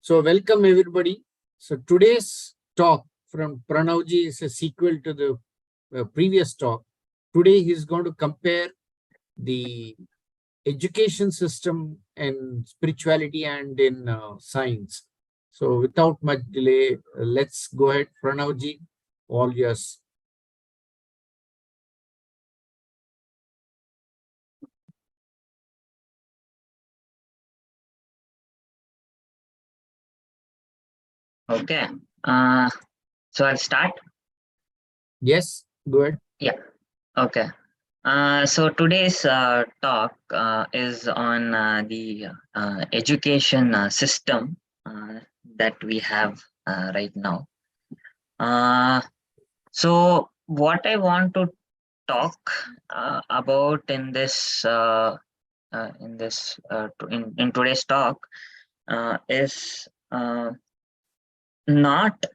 So welcome everybody. So today's talk from Pranavji is a sequel to the previous talk. Today he's going to compare the education system and spirituality and in science. So without much delay, let's go ahead. Pranavji, all yours. Okay. So I'll start. Yes, go ahead. Yeah. Okay. So today's talk is on the education system that we have right now. So what I want to talk about in this in today's talk is not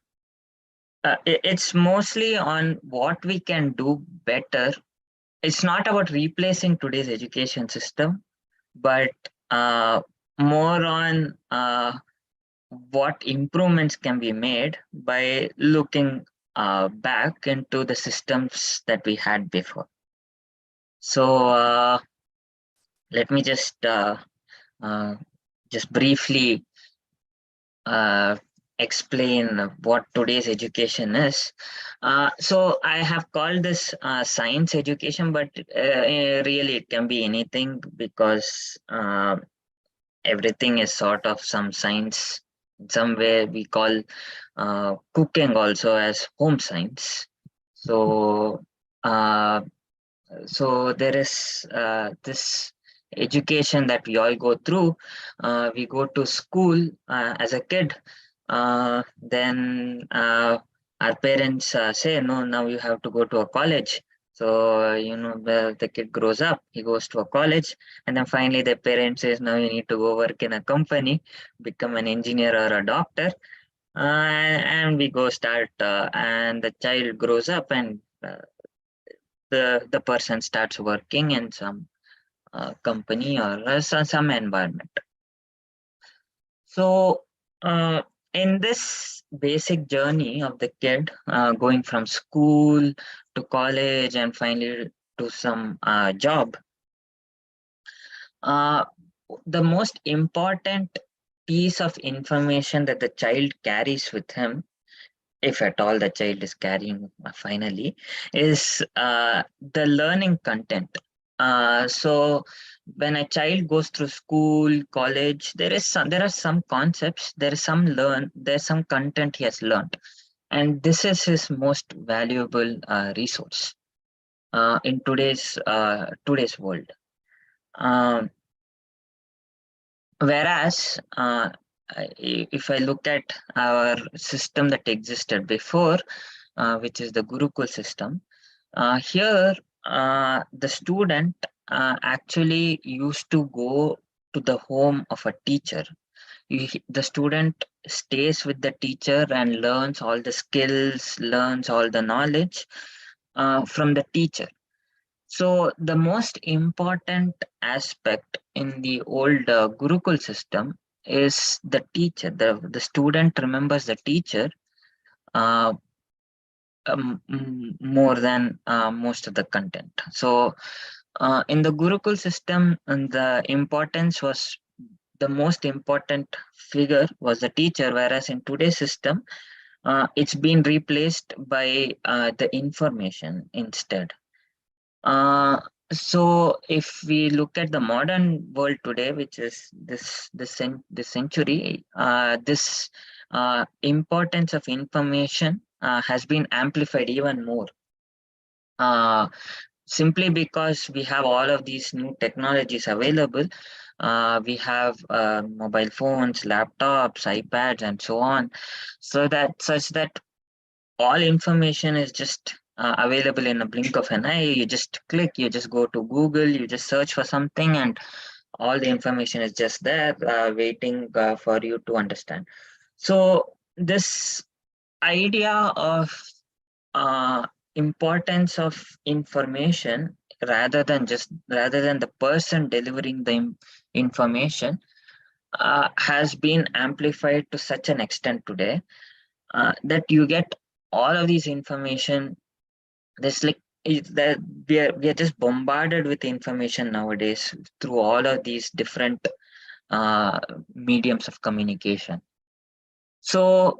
it's mostly on what we can do better. It's not about replacing today's education system, but more on what improvements can be made by looking back into the systems that we had before. So let me uh, just briefly uh, explain what today's education is. So I have called this science education, but really it can be anything because everything is sort of some science. In some way, we call cooking also as home science. So, uh, so there is this education that we all go through. We go to school as a kid. Then our parents say, no, now you have to go to a college. So, the kid grows up, he goes to a college, and then finally the parent says, now you need to go work in a company, become an engineer or a doctor. And we go start, and the child grows up and the person starts working in some company or some environment. So in this basic journey of the kid going from school to college and finally to some job, the most important piece of information that the child carries with him, if at all the child is carrying finally, is the learning content. So when a child goes through school, college, there are some concepts, there's some content he has learned, and this is his most valuable resource in today's world. Um, Whereas, if I look at our system that existed before, which is the Gurukul system, here the student actually used to go to the home of a teacher. The student stays with the teacher and learns all the skills, learns all the knowledge from the teacher. So the most important aspect in the old Gurukul system is the teacher. The student remembers the teacher uh, more than most of the content. So in the Gurukul system, and the most important figure was the teacher, whereas in today's system, it's been replaced by the information instead. So if we look at the modern world today, which is this century, this importance of information has been amplified even more. Simply because we have all of these new technologies available. We have mobile phones, laptops, iPads, and so on, such that all information is just available in a blink of an eye. You just click, you just go to Google, you just search for something, and all the information is just there waiting for you to understand. So this idea of importance of information rather than the person delivering the information, has been amplified to such an extent today that you get all of these information. There's like that we are just bombarded with information nowadays through all of these different uh, mediums of communication. So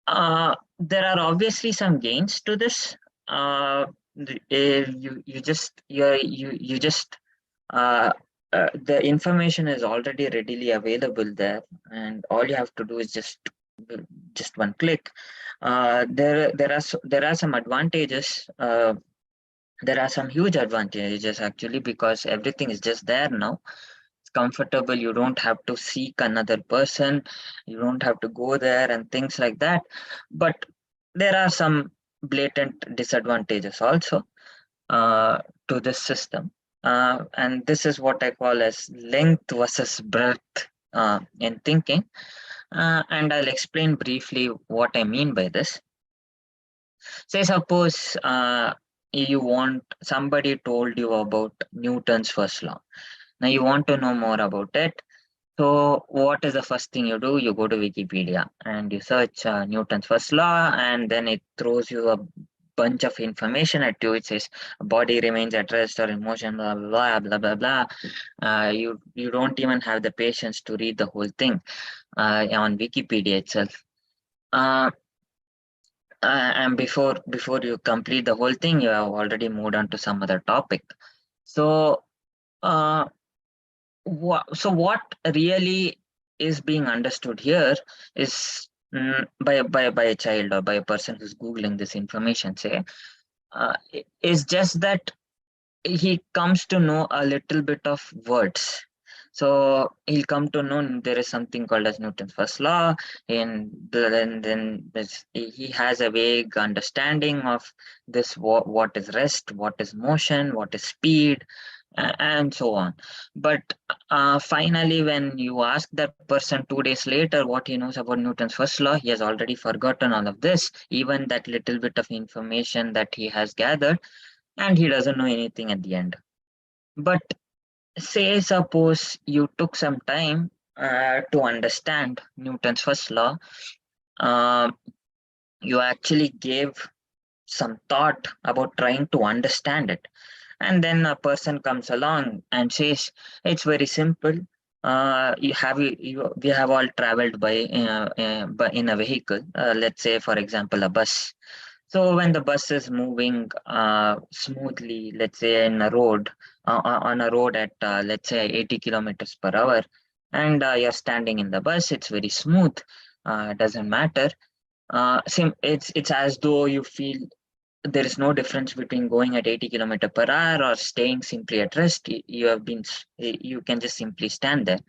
there are obviously some gains to this. You just uh, the information is already readily available there, and all you have to do is just one click. There are some advantages. There are some huge advantages actually, because everything is just there now. It's comfortable. You don't have to seek another person. You don't have to go there and things like that. But there are some blatant disadvantages also to this system. And this is what I call as length versus breadth in thinking. And I'll explain briefly what I mean by this. Say, suppose you want somebody told you about Newton's first law. Now you want to know more about it. So what is the first thing you do? You go to Wikipedia and you search Newton's first law, and then it throws you a bunch of information at you. It says body remains at rest or in motion, blah blah blah blah blah. You don't even have the patience to read the whole thing on Wikipedia itself. And before you complete the whole thing, you have already moved on to some other topic. So uh, what really is being understood here is by a child or by a person who's googling this information, say, is just that he comes to know a little bit of words. So he'll come to know there is something called as Newton's first law, and then he has a vague understanding of this: what is rest, what is motion, what is speed, and so on. But finally, when you ask that person 2 days later what he knows about Newton's first law, he has already forgotten all of this, even that little bit of information that he has gathered, and he doesn't know anything at the end. But say, suppose you took some time to understand Newton's first law, uh, you actually gave some thought about trying to understand it. And then a person comes along and says, it's very simple. We have all traveled by in a vehicle, let's say, for example, a bus. So when the bus is moving smoothly, let's say in a road, on a road at let's say 80 kilometers per hour, and you're standing in the bus, it's very smooth. Doesn't matter. It's as though you feel there is no difference between going at 80 kilometer per hour or staying simply at rest. You can just simply stand there.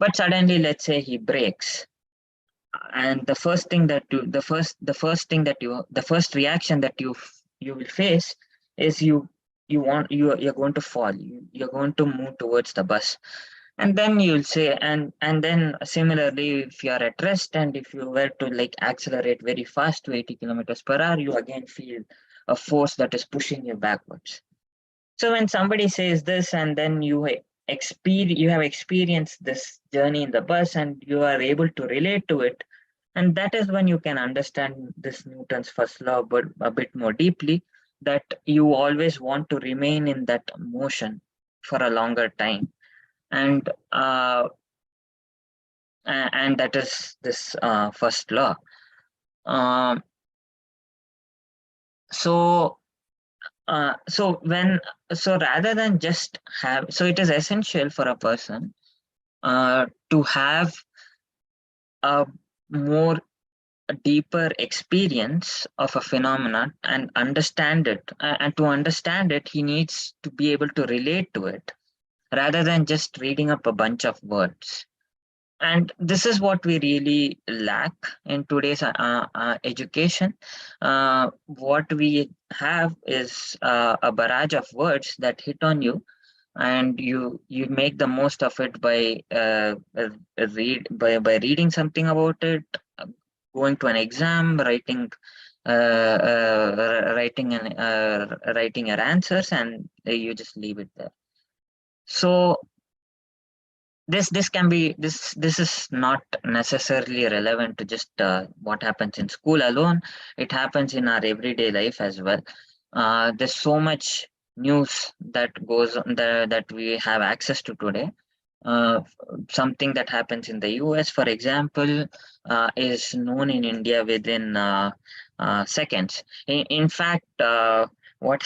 But suddenly, let's say he breaks, and the first thing that you the first reaction that you will face is you're going to fall. You're going to move towards the bus, and then you'll say, and then similarly, if you are at rest and if you were to like accelerate very fast to 80 kilometers per hour, you again feel a force that is pushing you backwards. So when somebody says this, and then you have experienced this journey in the bus and you are able to relate to it, and that is when you can understand this Newton's first law but a bit more deeply, that you always want to remain in that motion for a longer time. And and that is this first law. Um, so so rather than just have, so it is essential for a person to have a more deeper experience of a phenomenon and understand it. And to understand it, he needs to be able to relate to it rather than just reading up a bunch of words. And this is what we really lack in today's education. What we have is a barrage of words that hit on you, and you make the most of it by reading something about it, going to an exam, writing your answers, and you just leave it there. So this can be this is not necessarily relevant to just what happens in school alone. It happens in our everyday life as well. There's so much news that goes on that we have access to today. uh, Something that happens in the US, for example, is known in India within seconds. In fact, what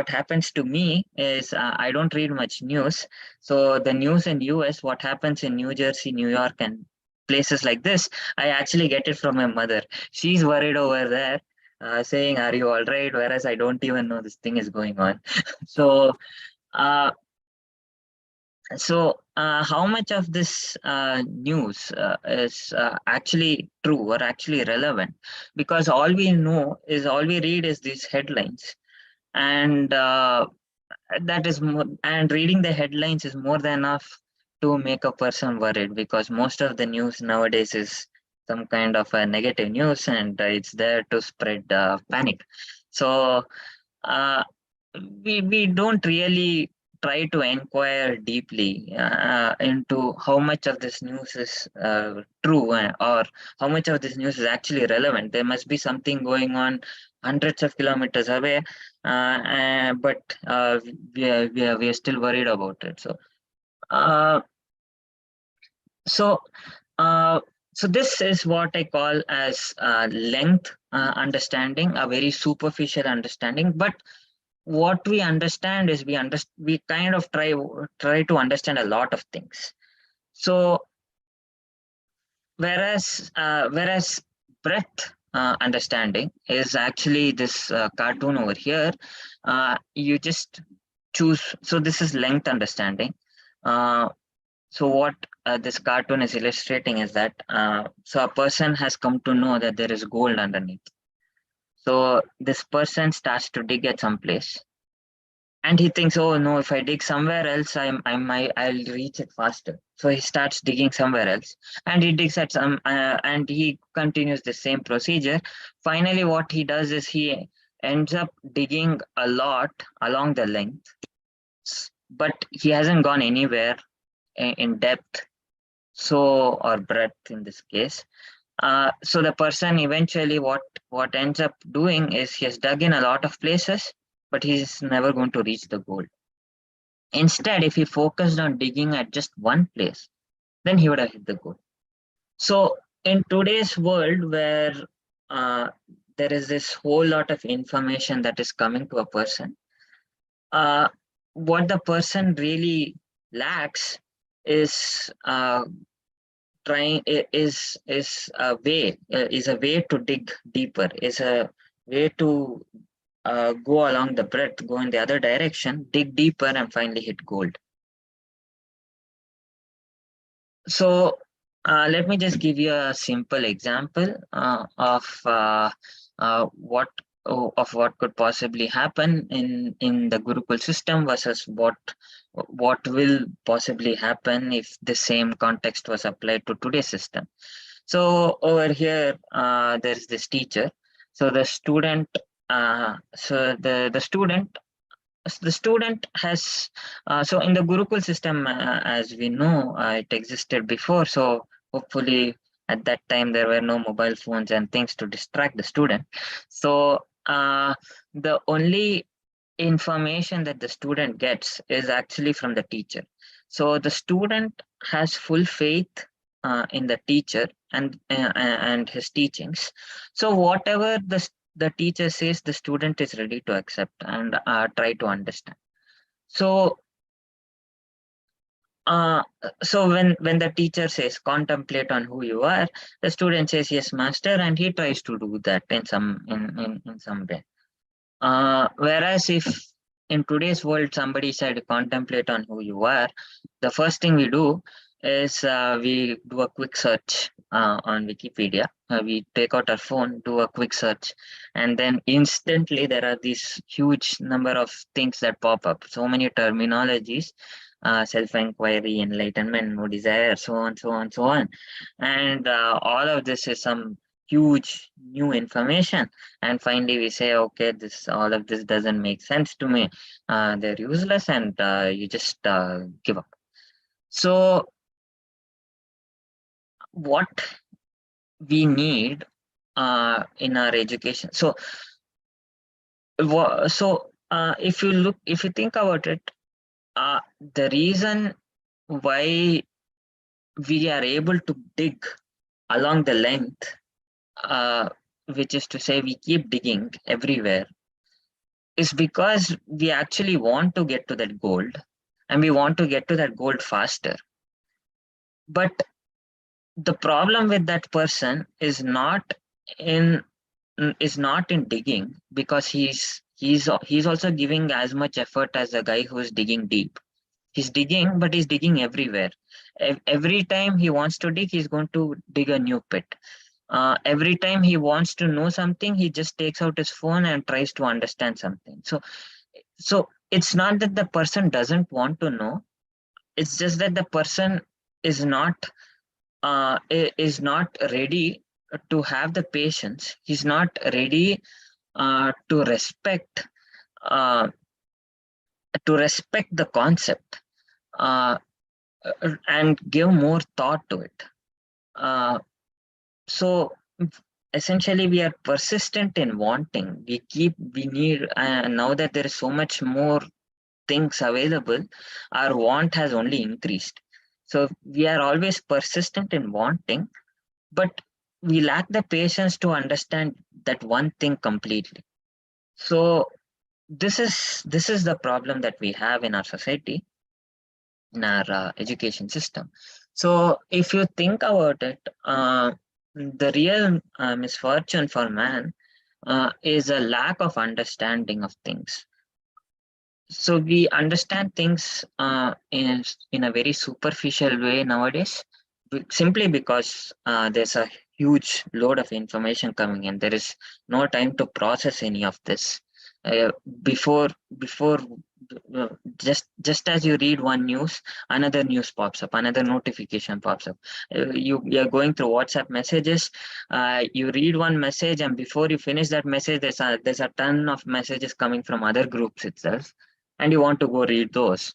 happens to me is I don't read much news. So the news in US, what happens in New Jersey, New York, and places like this, I actually get it from my mother. She's worried over there. Saying, "Are you all right?" Whereas I don't even know this thing is going on. So, uh, how much of this news is actually true or actually relevant? Because all we read is these headlines, and that is more, and reading the headlines is more than enough to make a person worried, because most of the news nowadays is some kind of a negative news, and it's there to spread panic. So uh, we don't really try to inquire deeply into how much of this news is true, or how much of this news is actually relevant. There must be something going on hundreds of kilometers away, but we are still worried about it. Uh, so uh, so this is what I call as length understanding, a very superficial understanding. But what we understand is we kind of try to understand a lot of things. So whereas breadth understanding is actually this cartoon over here. You just choose. So this is length understanding. uh, so what this cartoon is illustrating is that so a person has come to know that there is gold underneath. So this person starts to dig at some place, and he thinks, "Oh no, if I dig somewhere else, I'll reach it faster." So he starts digging somewhere else, and he digs at some and he continues the same procedure. Finally, what he does is he ends up digging a lot along the length, but he hasn't gone anywhere in depth, so, or breadth in this case. So the person eventually, what ends up doing is he has dug in a lot of places, but he's never going to reach the goal. Instead, if he focused on digging at just one place, then he would have hit the goal. So in today's world, where uh, there is this whole lot of information that is coming to a person, uh, what the person really lacks is trying is a way to dig deeper, is a way to go along the breadth, go in the other direction, dig deeper, and finally hit gold. So let me just give you a simple example of what could possibly happen in the Gurukul system versus what will possibly happen if the same context was applied to today's system. So over here, there's this teacher. So the student, the student has so in the Gurukul system, as we know, it existed before. So hopefully at that time there were no mobile phones and things to distract the student. So the only information that the student gets is actually from the teacher. So the student has full faith in the teacher and his teachings. So whatever the teacher says, the student is ready to accept and try to understand. So uh, so when the teacher says contemplate on who you are, the student says yes master, and he tries to do that in some way. Whereas if in today's world somebody said contemplate on who you are, the first thing we do is we do a quick search on Wikipedia. We take out our phone, do a quick search, and then instantly there are these huge number of things that pop up. So many terminologies, self-inquiry, enlightenment, no desire, so on, so on, so on. And all of this is some huge new information. And finally we say, okay, this all of this doesn't make sense to me. They're useless, and you just give up. So what we need in our education. So if you think about it, the reason why we are able to dig along the length, which is to say we keep digging everywhere, is because we actually want to get to that gold, and we want to get to that gold faster. But the problem with that person in is not in digging, because he's also giving as much effort as the guy who's digging deep. He's digging, but he's digging everywhere. Every time he wants to dig, he's going to dig a new pit. Every time he wants to know something, he just takes out his phone and tries to understand something. So it's not that the person doesn't want to know. It's just that the person is not is not ready to have the patience. He's not ready to uh, respect the concept, uh, and give more thought to it. Uh, so essentially, we are persistent in wanting. We need, now that there is so much more things available, our want has only increased. So we are always persistent in wanting, but we lack the patience to understand that one thing completely. So this is the problem that we have in our society, in our education system. So if you think about it, the real misfortune for man is a lack of understanding of things. So we understand things in a very superficial way nowadays, simply because there's a huge load of information coming in. There is no time to process any of this. Uh, before uh, just as you read one news, another news pops up, another notification pops up. You're going through WhatsApp messages. You read one message, and before you finish that message, there's a ton of messages coming from other groups itself, and you want to go read those.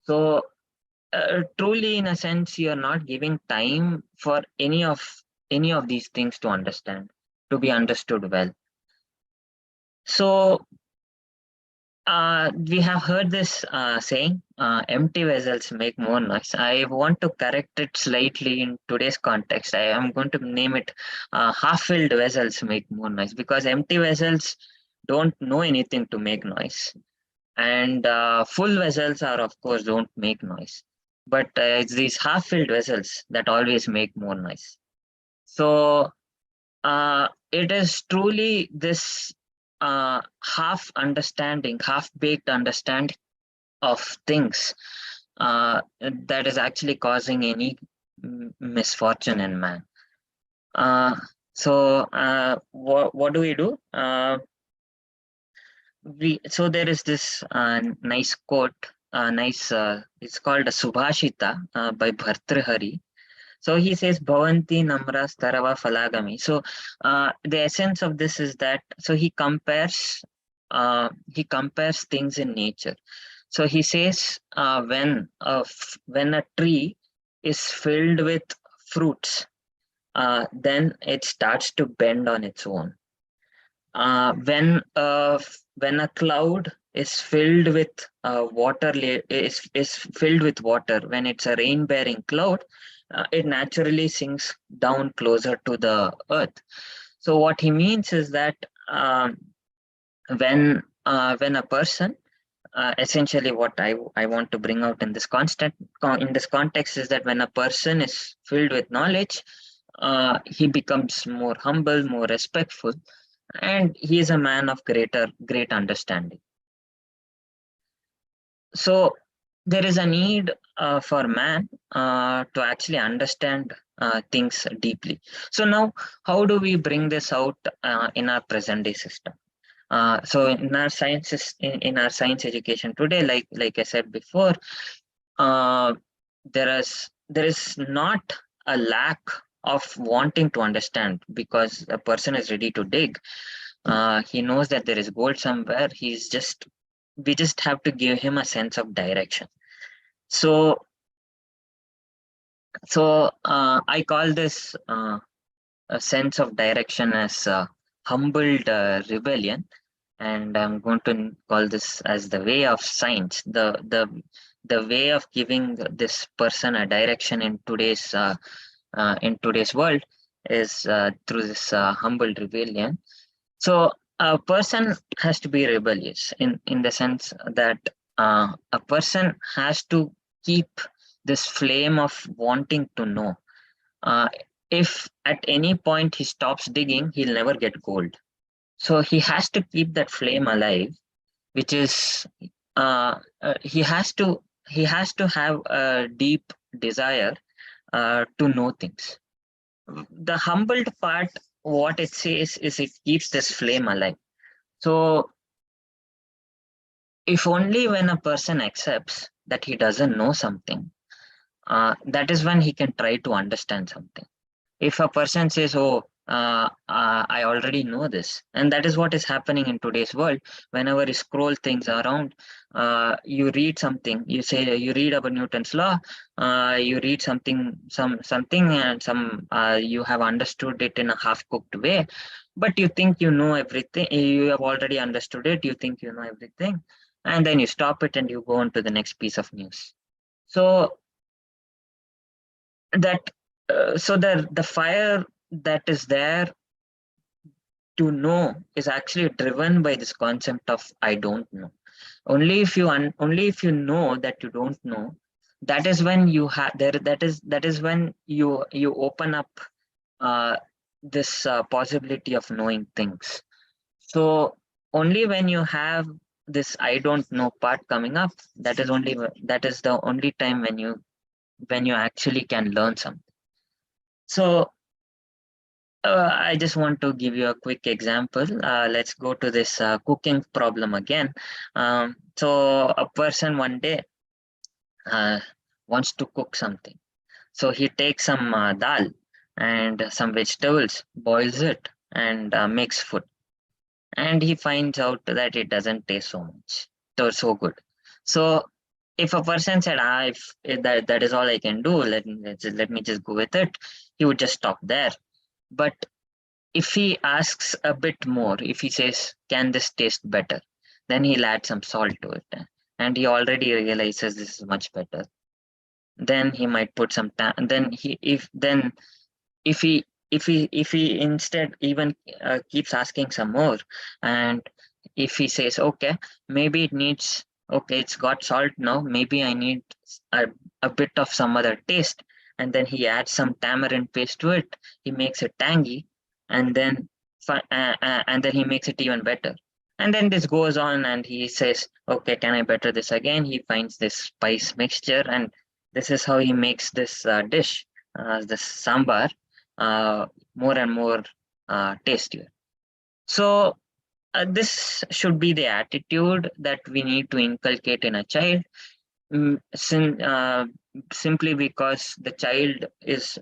So truly, in a sense, you're not giving time for any of these things to understand, to be understood well. So we have heard this saying, empty vessels make more noise. I want to correct it slightly in today's context. I am going to name it half-filled vessels make more noise, because empty vessels don't know anything to make noise. And full vessels are, of course, don't make noise. But it's these half-filled vessels that always make more noise. So it is truly this half-baked understanding of things that is actually causing any misfortune in man. What do we do? So there is this nice quote, it's called a Subhashita by Bhartrhari. So he says, Bhavanti Namra Starava Falagami. So the essence of this is that, so he compares things in nature. So he says, when a tree is filled with fruits, then it starts to bend on its own. When a cloud is filled with is filled with water, when it's a rain bearing cloud, it naturally sinks down closer to the earth. So what he means is that when a person, essentially what I want to bring out in this context is that when a person is filled with knowledge, he becomes more humble, more respectful, and he is a man of great understanding. So there is a need for man to actually understand things deeply. So now, how do we bring this out in our present day system? So in our in our science education today, like I said before, there is not a lack of wanting to understand, because a person is ready to dig. He knows that there is gold somewhere. We just have to give him a sense of direction. So So I call this a sense of direction as humbled rebellion, and I'm going to call this as the way of science, the way of giving this person a direction in today's world is through this humbled rebellion. So a person has to be rebellious in the sense that a person has to keep this flame of wanting to know. Uh, if at any point he stops digging, he'll never get gold. So he has to keep that flame alive, which is he has to have a deep desire to know things. The humbled part, what it says is it keeps this flame alive. So if only when a person accepts that he doesn't know something, that is when he can try to understand something. If a person says, oh, I already know this, and that is what is happening in today's world. Whenever you scroll things around, you read something, you say you read about Newton's law, you read something and you have understood it in a half cooked way, but you think you know everything, you have already understood it, you think you know everything, and then you stop it and you go on to the next piece of news. So that so the fire that is there to know is actually driven by this concept of I don't know. Only if you know that you don't know, that is when you have there that is when you open up uh, this possibility of knowing things. So only when you have this I don't know part coming up, that is the only time when you actually can learn something. So I just want to give you a quick example. Let's go to this cooking problem again. So a person one day uh, wants to cook something. So he takes some dal and some vegetables, boils it, and makes food. And he finds out that it doesn't taste so much, so good. So if a person said, if that is all I can do, let me just go with it, he would just stop there. But if he asks a bit more, if he says, can this taste better? Then he'll add some salt to it. And he already realizes this is much better. Then he might put some time. If he instead even keeps asking some more, and if he says, okay, maybe it needs, okay, it's got salt now, maybe I need a, a bit of some other taste, and then he adds some tamarind paste to it, he makes it tangy, and then and then he makes it even better. And then this goes on and he says, okay, can I better this again? He finds this spice mixture, and this is how he makes this dish, this sambar, uh, more and more tastier. So this should be the attitude that we need to inculcate in a child, simply because the child is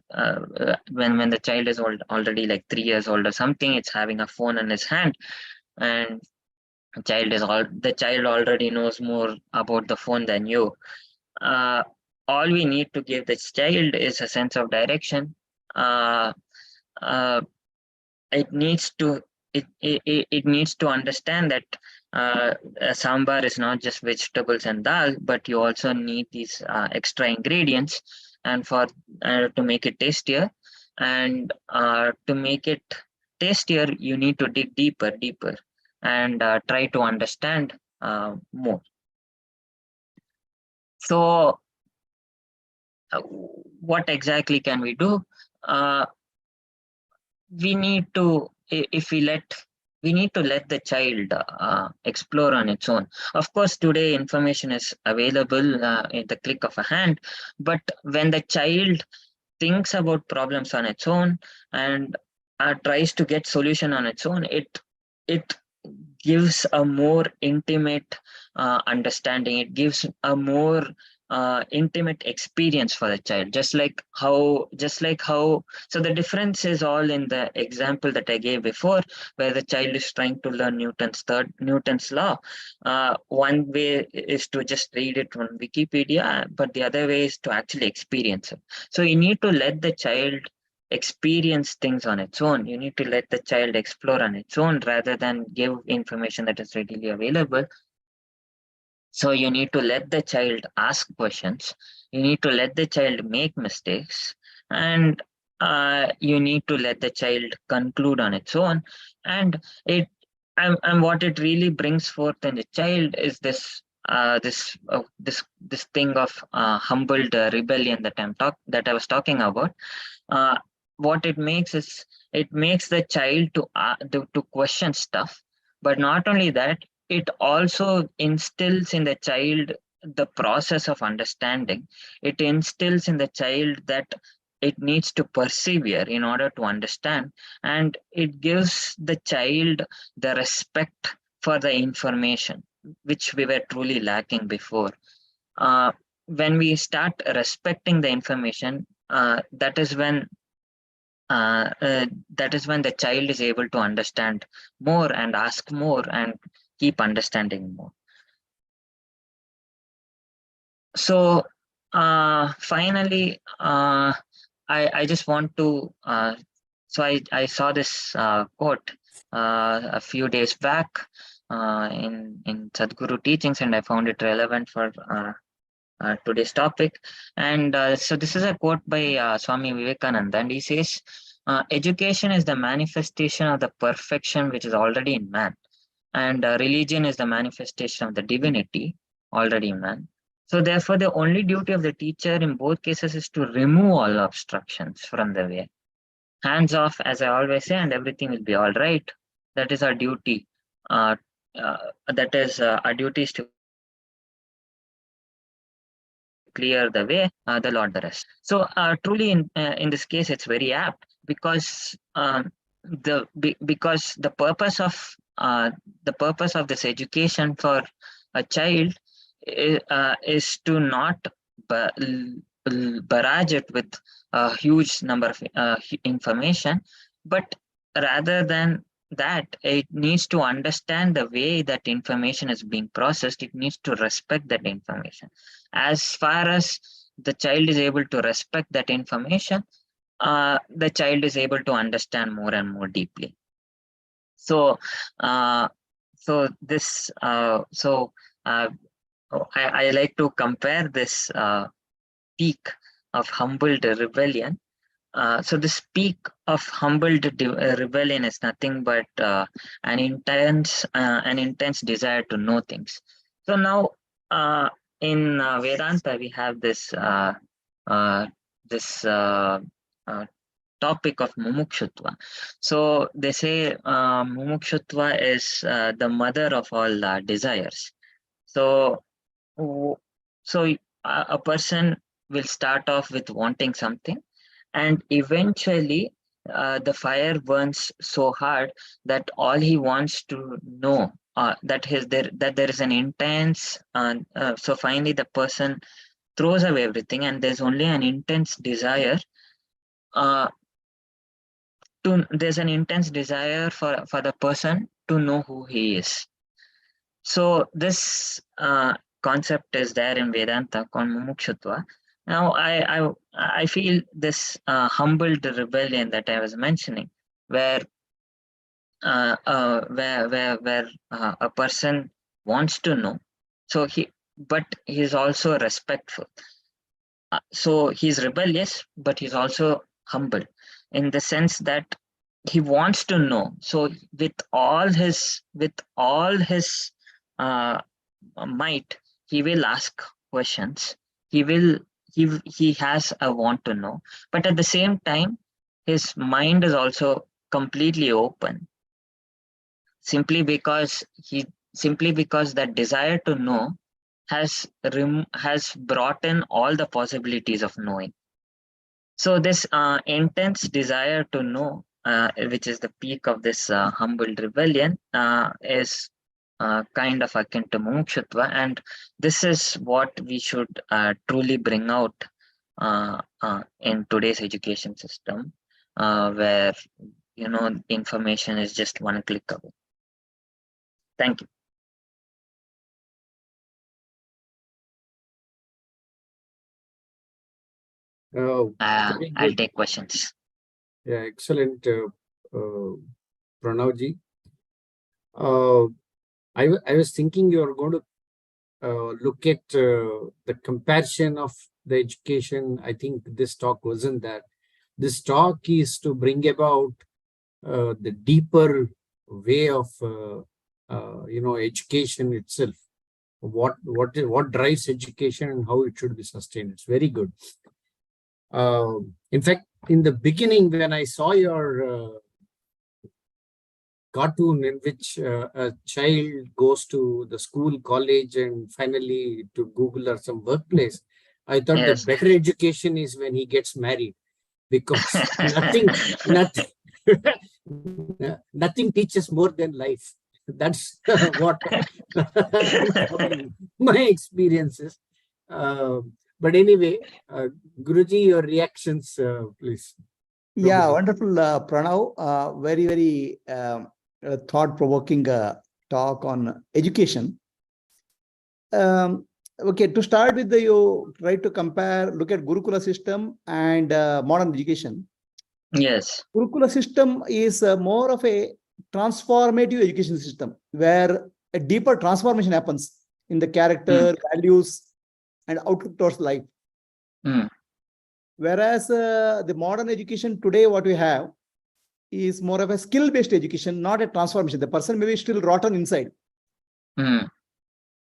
when the child is already like 3 years old or something, it's having a phone in his hand, and the child already knows more about the phone than you. uh, all we need to give this child is a sense of direction. uh, uh, it needs to it needs to understand that a sambar is not just vegetables and dal, but you also need these extra ingredients, and for to make it tastier, and to make it tastier you need to dig deeper and try to understand more. So what exactly can we do? uh, we need to if we need to let the child explore on its own. Of course, today information is available at the click of a hand, but when the child thinks about problems on its own and tries to get solution on its own, it gives a more intimate understanding. It gives a more intimate experience for the child, just like how so the difference is all in the example that I gave before, where the child is trying to learn Newton's law. One way is to just read it on Wikipedia, but the other way is to actually experience it. So you need to let the child experience things on its own. You need to let the child explore on its own rather than give information that is readily available. So you need to let the child ask questions. You need to let the child make mistakes, and you need to let the child conclude on its own. And and what it really brings forth in the child is this thing of humbled rebellion that I was talking about. What it makes is, it makes the child to question stuff, but not only that, it also instills in the child the process of understanding. It instills in the child that it needs to persevere in order to understand, and it gives the child the respect for the information, which we were truly lacking before. When we start respecting the information, that is when the child is able to understand more and ask more and keep understanding more. So finally, I just want to so I saw this quote a few days back in Sadhguru teachings, and I found it relevant for today's topic. And so this is a quote by Swami Vivekanand, and he says, education is the manifestation of the perfection which is already in man, and religion is the manifestation of the divinity already in man. So therefore, the only duty of the teacher in both cases is to remove all obstructions from the way. Hands off, as I always say, and everything will be all right. That is our duty. Our duty is to clear the way, the Lord the rest. So truly in this case, it's very apt, because because the purpose of this education for a child is to not barrage it with a huge number of information, but rather than that, it needs to understand the way that information is being processed. It needs to respect that information. As far as the child is able to respect that information, the child is able to understand more and more deeply. So I like to compare this peak of humbled rebellion. So this peak of humbled rebellion is nothing but an intense desire to know things. So now in Vedanta, we have this topic of mumukshutva. So they say mumukshutva is the mother of all desires. So a person will start off with wanting something, and eventually the fire burns so hard that all he wants to know that there is an intense so finally the person throws away everything, and there's only an intense desire there's an intense desire for the person to know who he is. So this concept is there in Vedanta called mumukshutva. Now I feel this humbled rebellion that I was mentioning, where a person wants to know, but he's also respectful. So he's rebellious, but he's also humble, in the sense that he wants to know. So with all his might, he will ask questions. He has a want to know, but at the same time, his mind is also completely open. Simply because that desire to know has brought in all the possibilities of knowing. So this intense desire to know, which is the peak of this humbled rebellion, is kind of akin to mumukshutva, and this is what we should truly bring out in today's education system, where information is just one click away. Thank you. I'll take questions. Yeah, excellent, Pranavji. I was thinking you are going to look at the comparison of the education. I think this talk wasn't that. This talk is to bring about the deeper way of education itself. What drives education and how it should be sustained. It's very good. In fact, in the beginning, when I saw your cartoon in which a child goes to the school, college, and finally to Google or some workplace, I thought the better education is when he gets married, because nothing teaches more than life. That's what my experiences. But anyway, Guruji, your reactions, please. Yeah, wonderful, Pranav. Very, very thought-provoking talk on education. Okay, to start with, you try to compare, look at Gurukula system and modern education. Yes. Gurukula system is more of a transformative education system where a deeper transformation happens in the character, values, and outlook towards life. Whereas the modern education today, what we have is more of a skill-based education, not a transformation. The person may be still rotten inside.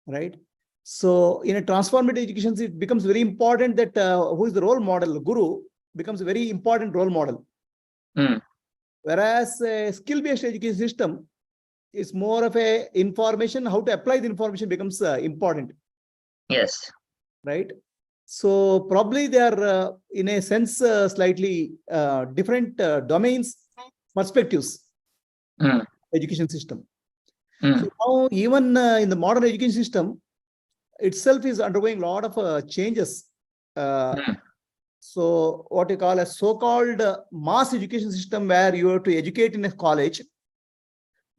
Right? So in a transformative education, it becomes very important that who is the role model, Guru, becomes a very important role model. Whereas a skill-based education system is more of a information, how to apply the information becomes important. Yes. Right? So probably they are, in a sense, slightly different domains, perspectives, education system. So now even in the modern education system itself is undergoing a lot of changes. So what you call a so-called mass education system, where you have to educate in a college,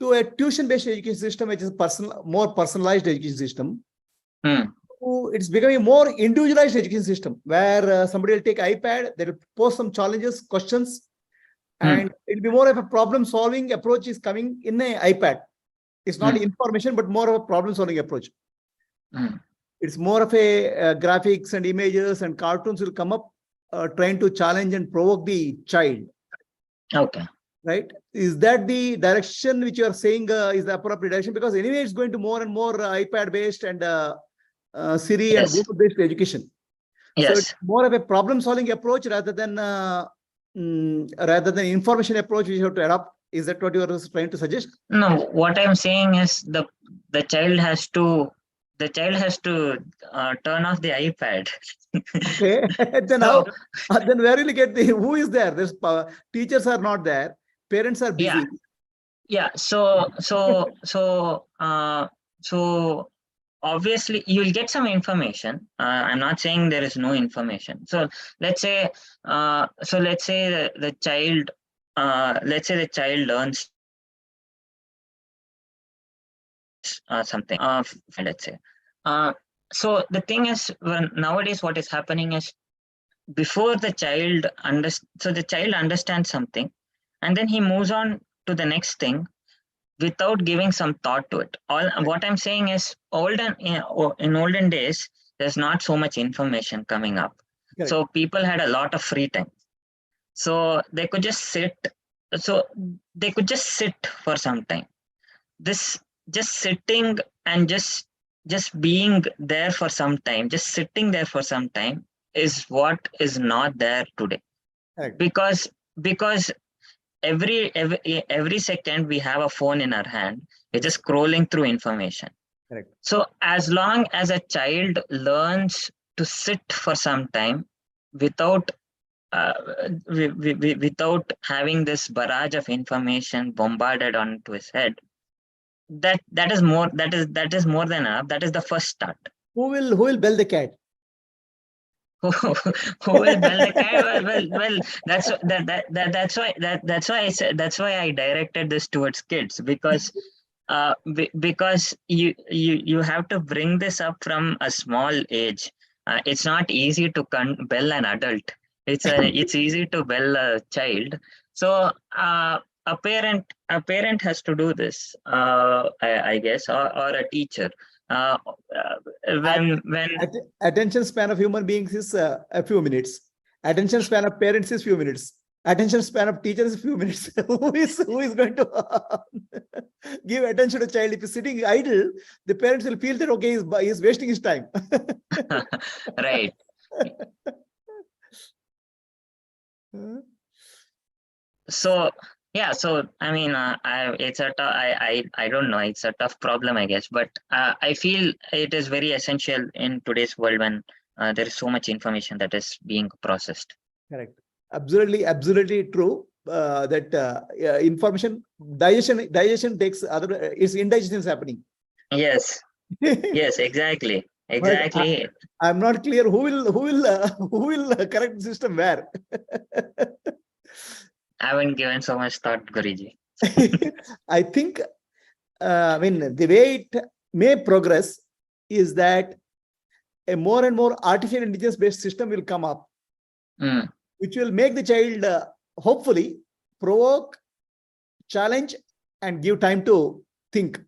to a tuition-based education system, which is more personalized education system. It's becoming a more individualized education system, where somebody will take iPad, they will post some challenges, questions, and it'll be more of a problem-solving approach is coming in an iPad. It's not information, but more of a problem-solving approach. It's more of a graphics and images and cartoons will come up, trying to challenge and provoke the child. Okay. Right? Is that the direction which you are saying is the appropriate direction? Because anyway, it's going to more and more iPad-based and Siri and Google-based education. Yes. So it's more of a problem-solving approach rather than information approach we have to adopt. Is that what you are trying to suggest? No, what I'm saying is the child has to turn off the iPad. Okay. Then how? Then where will you get who is there? There's teachers are not there. Parents are busy. Yeah. So obviously you'll get some information. I'm not saying there is no information. So let's say the child learns something. Let's say. So the thing is, nowadays what is happening is, before the child understands something, and then he moves on to the next thing without giving some thought to it. What I'm saying is, in olden days, there's not so much information coming up. Correct. So people had a lot of free time. So they could just sit. So they could just sit for some time. Just sitting and just being there for some time, just sitting there for some time is what is not there today. Correct. Because every second we have a phone in our hand, we're just scrolling through information. Correct. So as long as a child learns to sit for some time without having this barrage of information bombarded onto his head, that is more than enough. That is the first start. Who will bell the cat? Who will build a cat? Well, that's why I said, that's why I directed this towards kids, because because you have to bring this up from a small age. It's not easy to bell an adult. It's easy to bell a child. So a parent has to do this, I guess, or a teacher. Uh, when Attention span of human beings is a few minutes. Attention span of parents is few minutes. Attention span of teachers is few minutes. who is going to give attention to child? If he's sitting idle, the parents will feel that okay, he's wasting his time. Right. So yeah, so I mean, I don't know. It's a tough problem, I guess, but I feel it is very essential in today's world when there is so much information that is being processed. Correct. Absolutely true. That information digestion takes other. Its indigestion is happening. Yes. Yes. Exactly. Exactly. I'm not clear who will correct the system where. I haven't given so much thought, Guruji. I think, I mean, the way it may progress is that a more and more artificial intelligence-based system will come up, which will make the child hopefully provoke, challenge, and give time to think.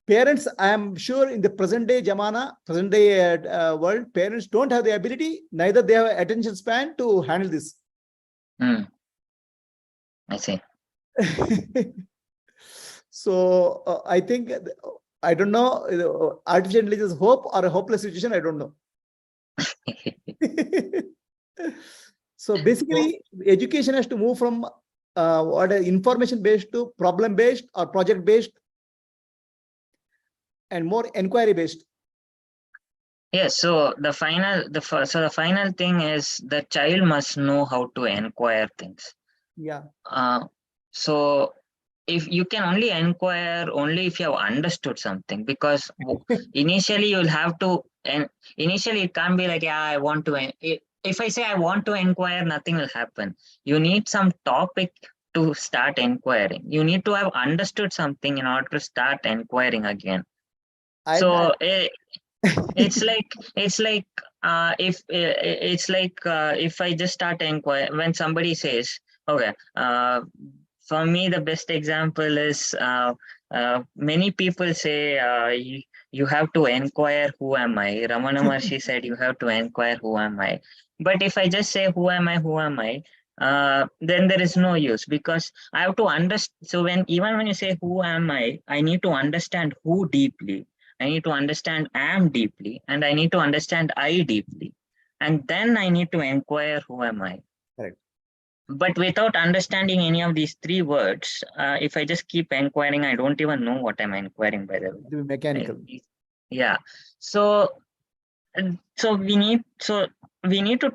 Parents, I am sure in the present day world, parents don't have the ability, neither they have attention span to handle this. I see. So I think, I don't know, artificial intelligence hope or a hopeless situation, I don't know. So basically, education has to move from information based to problem based or project based and more inquiry based. Yes. So the final thing is the child must know how to inquire things. Yeah. So if you can only inquire only if you have understood something, because initially you'll have to, and initially it can't be like, yeah, I want to, if I say I want to inquire, nothing will happen. You need some topic to start inquiring. You need to have understood something in order to start inquiring again. It's like if I just start inquiring, when somebody says, okay, for me the best example is many people say you have to inquire who am I. Ramana Maharshi said you have to inquire who am I. But if I just say who am I, then there is no use, because I have to understand. So even when you say who am I need to understand who deeply. I need to understand am deeply, and I need to understand I deeply. And then I need to inquire who am I. Correct. But without understanding any of these three words, if I just keep inquiring, I don't even know what I'm inquiring, by the way. To be mechanical. Yeah. So we need to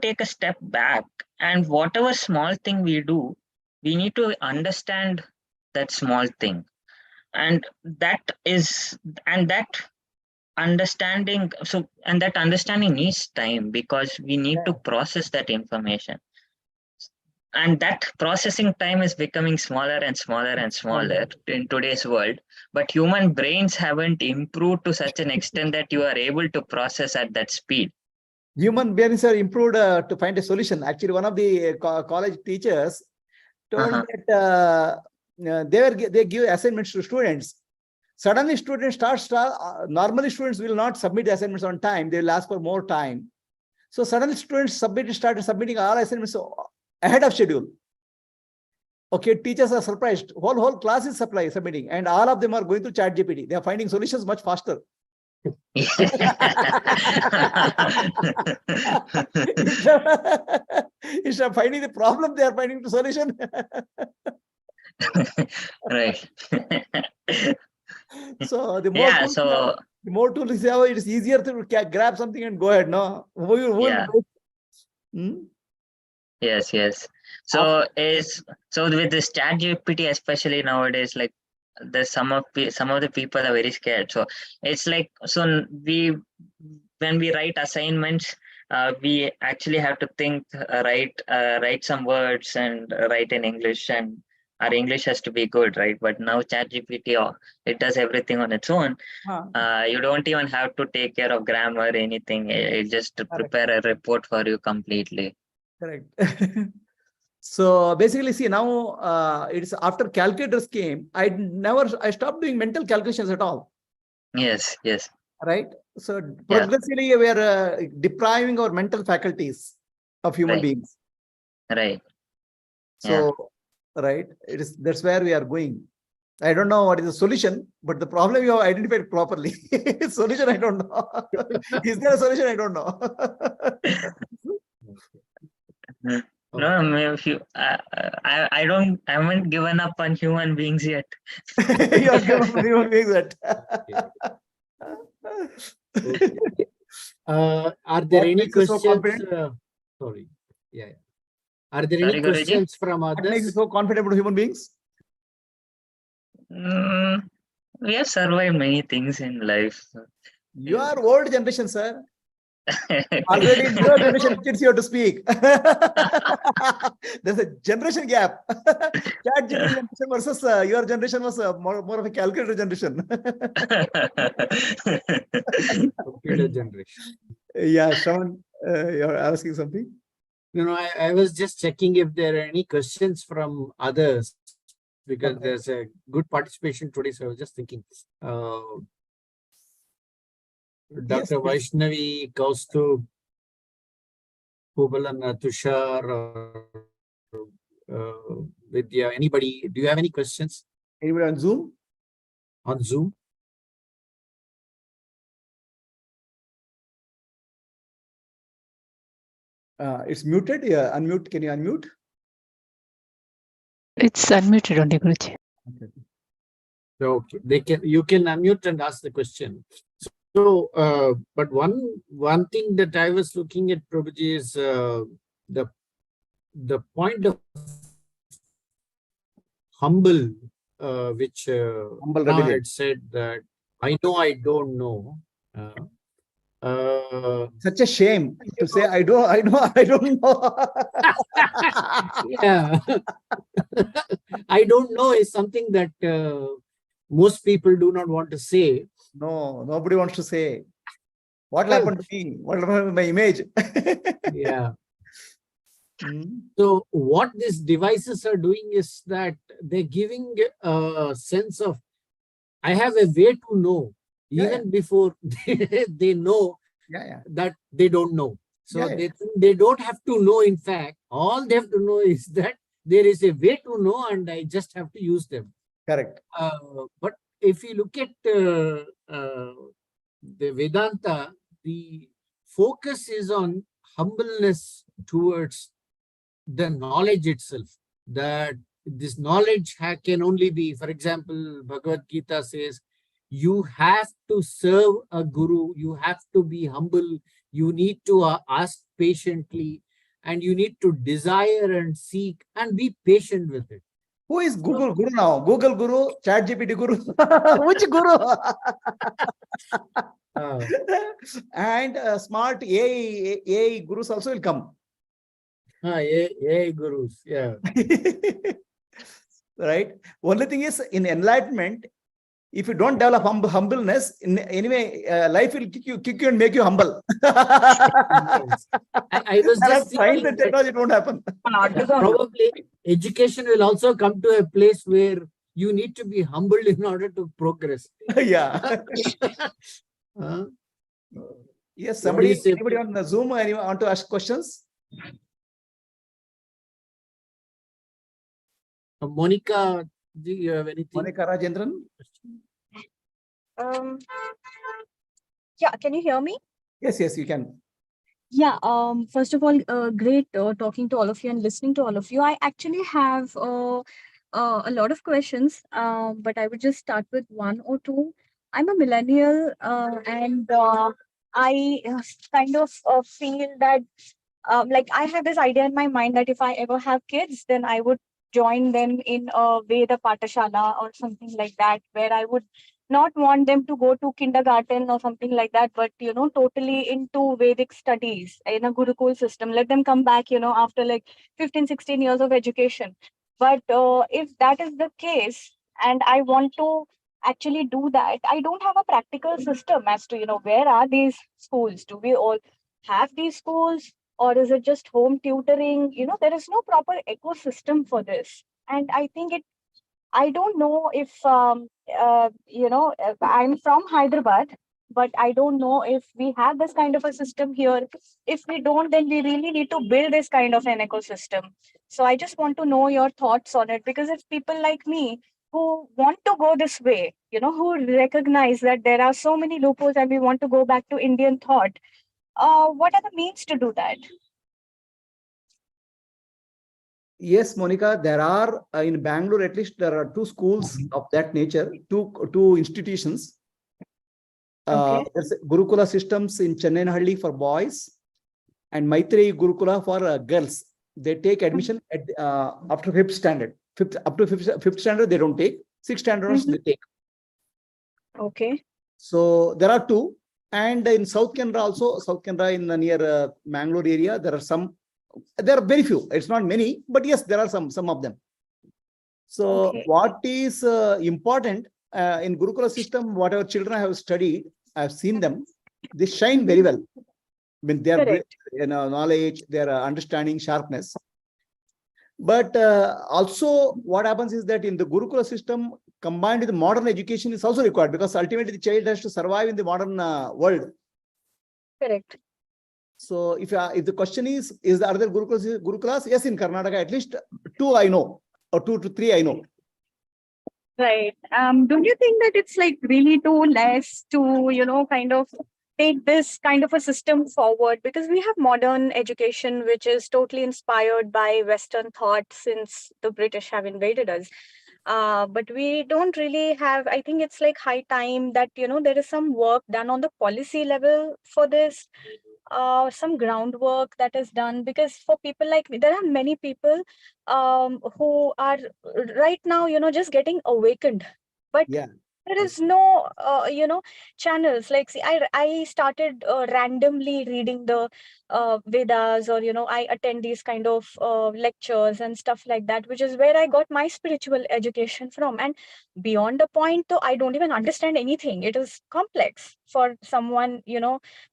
take a step back, and whatever small thing we do, we need to understand that small thing. And that understanding needs time, because we need to process that information, and that processing time is becoming smaller and smaller and smaller in today's world. But human brains haven't improved to such an extent that you are able to process at that speed. Human brains are improved to find a solution. Actually, one of the college teachers told that they give assignments to students. Suddenly, students normally students will not submit the assignments on time. They will ask for more time. So suddenly students started submitting all assignments ahead of schedule. Okay, teachers are surprised. Whole class is submitting, and all of them are going to ChatGPT. They are finding solutions much faster. Instead of finding the problem, they are finding the solution. Right. So the more tools you have, it is easier to grab something and go ahead. No, Yes. So with this ChatGPT, especially nowadays, like there's some of the people are very scared. So it's like, so when we write assignments, we actually have to think, write some words and write in English, and our English has to be good, right? But now ChatGPT, it does everything on its own. You don't even have to take care of grammar, anything. It just prepare a report for you completely. Correct. So basically, see, now it's after calculators came, I stopped doing mental calculations at all. Yes. Right. So progressively, we are depriving our mental faculties of human beings. Right. So, right, that's where we are going. I don't know what is the solution, but the problem you have identified properly. Solution, I don't know. Is there a solution? I don't know. No, if you, I haven't given up on human beings yet. You have given up on human beings yet. Okay. Are there any questions? Sorry. Yeah. Are there any questions from others? What makes you so confident about human beings? We have survived many things in life. You are old generation, sir. Already newer generation kids you have to speak. There's a generation gap. Chat generation versus your generation was more of a calculator generation. Computer generation. Yeah, Sean, you're asking something? No, I was just checking if there are any questions from others, because there's a good participation today. So I was just thinking. Dr. Vaishnavi, Kaustubh, Kubalan, Tushar, Vidya, anybody? Do you have any questions? Anybody on Zoom? On Zoom? It's muted. Yeah, unmute. Can you unmute? It's unmuted only, Guruji. Okay. You can unmute and ask the question. So, but one thing that I was looking at, Prabhuji, is the point of humble, which Pranav had said that I know I don't know. Such a shame to say I don't know. Yeah. I don't know is something that most people do not want to say. No, nobody wants to say. What happened to me? What happened to my image? Yeah. So what these devices are doing is that they're giving a sense of, I have a way to know, even before they know that they don't know. So they don't have to know. In fact, all they have to know is that there is a way to know, and I just have to use them. Correct. But if you look at the Vedanta, the focus is on humbleness towards the knowledge itself. That this knowledge can only be, for example, Bhagavad Gita says, you have to serve a guru, you have to be humble, you need to ask patiently, and you need to desire and seek and be patient with it. Who is Google Guru now? Google Guru, ChatGPT Guru. Which Guru? And smart AI gurus also will come. AI gurus, yeah. Right. Only thing is, in enlightenment, if you don't develop humbleness, anyway, life will kick you and make you humble. I was just science and technology, it won't happen. Probably education will also come to a place where you need to be humbled in order to progress. Yeah. Yes, anybody on the Zoom, anyone want to ask questions? Monica, do you have anything? Monica Rajendran? Yeah, can you hear me? Yes, you can. Yeah, first of all, great talking to all of you and listening to all of you. I actually have a lot of questions, but I would just start with one or two. I'm a millennial, and I kind of feel that like I have this idea in my mind that if I ever have kids, then I would join them in a Veda Patashala or something like that, where I would not want them to go to kindergarten or something like that, but totally into Vedic studies in a Gurukul system. Let them come back, after like 15, 16 years of education. But if that is the case, and I want to actually do that, I don't have a practical system as to, where are these schools? Do we all have these schools? Or is it just home tutoring? There is no proper ecosystem for this. And I think I don't know if, I'm from Hyderabad, but I don't know if we have this kind of a system here. If we don't, then we really need to build this kind of an ecosystem. So I just want to know your thoughts on it, because if people like me who want to go this way, who recognize that there are so many loopholes and we want to go back to Indian thought, what are the means to do that? Yes, Monica, there are in Bangalore, at least there are two schools of that nature, two institutions. Okay. There's Gurukula systems in Chennai for boys and Maitreyi Gurukula for girls. They take admission at after fifth standard. Up to fifth standard, they don't take. Sixth standards, they take. Okay. So there are two. And in South Canara also, South Canara in the near Mangalore area, there are very few. It's not many, but yes, there are some of them. So Okay. what is important in Gurukula system, whatever children have studied, I've seen them, they shine very well. I mean, their Correct. knowledge, their understanding, sharpness. But also what happens is that in the Gurukula system, combined with modern education is also required, because ultimately the child has to survive in the modern world. Correct. So if the question is there other Gurukulas? Yes, in Karnataka, at least two I know, or 2 to 3 I know. Right. Don't you think that it's like really too less to, kind of take this kind of a system forward? Because we have modern education, which is totally inspired by Western thought since the British have invaded us. But we don't really have, I think it's like high time that, there is some work done on the policy level for this. Some groundwork that is done, because for people like me, there are many people who are right now, just getting awakened, but Yeah. there is no channels. Like, see, I started randomly reading the Vedas, or I attend these kind of lectures and stuff like that, which is where I got my spiritual education from. And beyond the point, though, I don't even understand anything. It is complex for someone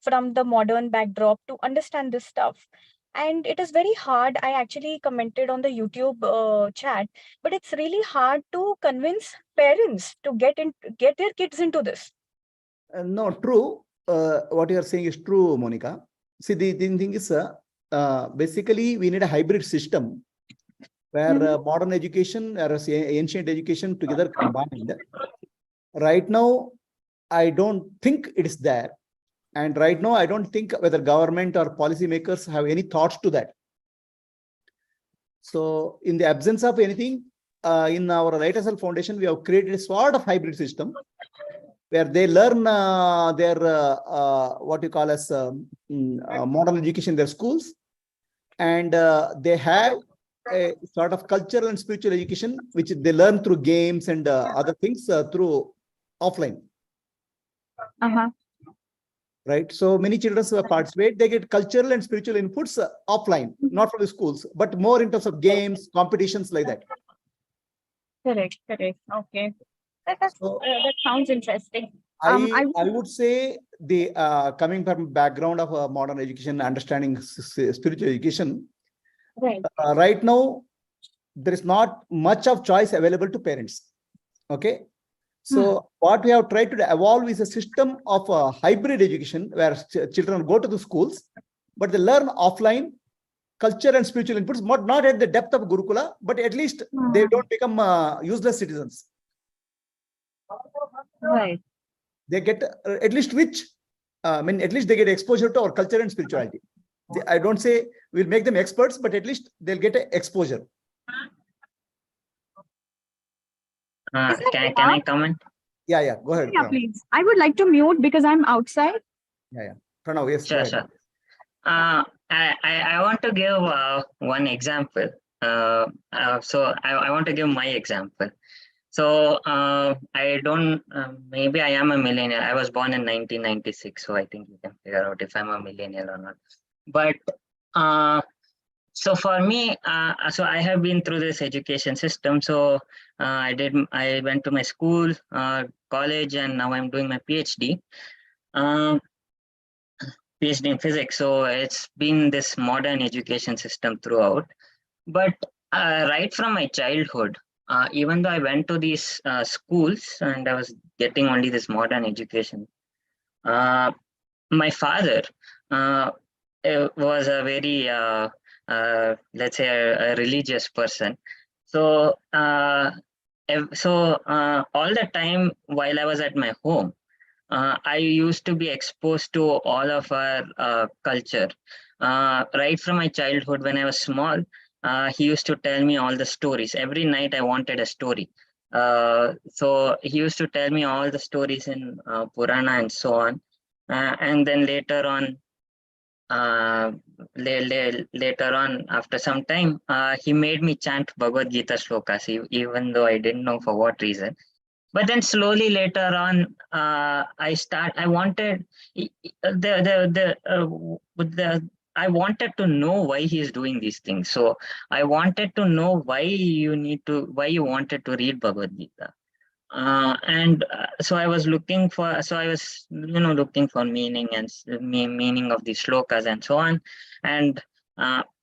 from the modern backdrop to understand this stuff. And it is very hard. I actually commented on the YouTube chat, but it's really hard to convince parents to get their kids into this. No, true. What you are saying is true, Monica. See, the thing is, basically, we need a hybrid system where modern education or ancient education together combined. Right now, I don't think it is there. And right now, I don't think whether government or policymakers have any thoughts to that. So in the absence of anything, in our Lightofself Foundation, we have created a sort of hybrid system where they learn their what you call as modern education in their schools, and they have a sort of cultural and spiritual education which they learn through games and other things through offline. Right. So many children who participate, they get cultural and spiritual inputs offline, not from the schools, but more in terms of games, competitions like that. Correct. Okay. That sounds interesting. I would say the coming from background of modern education, understanding spiritual education, right. Right now, there is not much of choice available to parents. Okay. So what we have tried to evolve is a system of hybrid education where children go to the schools, but they learn offline culture and spiritual inputs, not at the depth of Gurukula, but at least they don't become useless citizens. Right. They get at least rich. At least they get exposure to our culture and spirituality. I don't say we'll make them experts, but at least they'll get exposure. Can I comment? Yeah, go ahead. Yeah, please. I would like to mute because I'm outside. Yeah. Pranav, yes. Sure. I want to give one example. So I want to give my example. So I don't, maybe I am a millennial. I was born in 1996, so I think you can figure out if I'm a millennial or not. But so for me, so I have been through this education system. So I went to my school, college, and now I'm doing my PhD. PhD in physics. So it's been this modern education system throughout. But right from my childhood, even though I went to these schools and I was getting only this modern education, my father was a very, let's say, a religious person. So, all the time while I was at my home, I used to be exposed to all of our culture. Right from my childhood, when I was small, he used to tell me all the stories. Every night I wanted a story. So he used to tell me all the stories in Purana and so on. And then later on, later on, after some time, he made me chant Bhagavad Gita shlokas, even though I didn't know for what reason. But then slowly later on, I wanted I wanted to know why he is doing these things. So I wanted to know why you wanted to read Bhagavad Gita. So I was looking for, looking for meaning and meaning of the shlokas and so on. And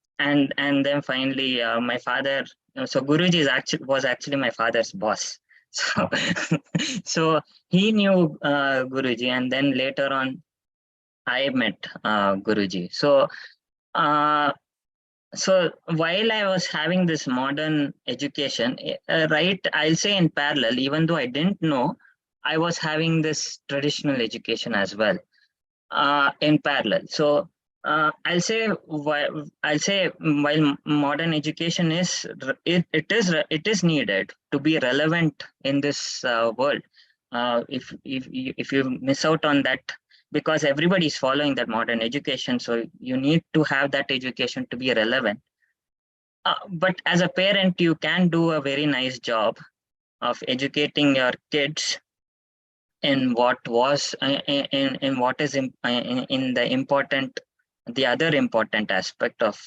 then finally, my father, so Guruji was actually my father's boss. So, so he knew Guruji, and then later on, I met Guruji. So, so while I was having this modern education, right, I'll say in parallel, even though I didn't know, I was having this traditional education as well, in parallel. So I'll say while modern education is it is needed to be relevant in this world. If you miss out on that, because everybody is following that modern education, so you need to have that education to be relevant. But as a parent, you can do a very nice job of educating your kids in what was in what is in the other important aspect of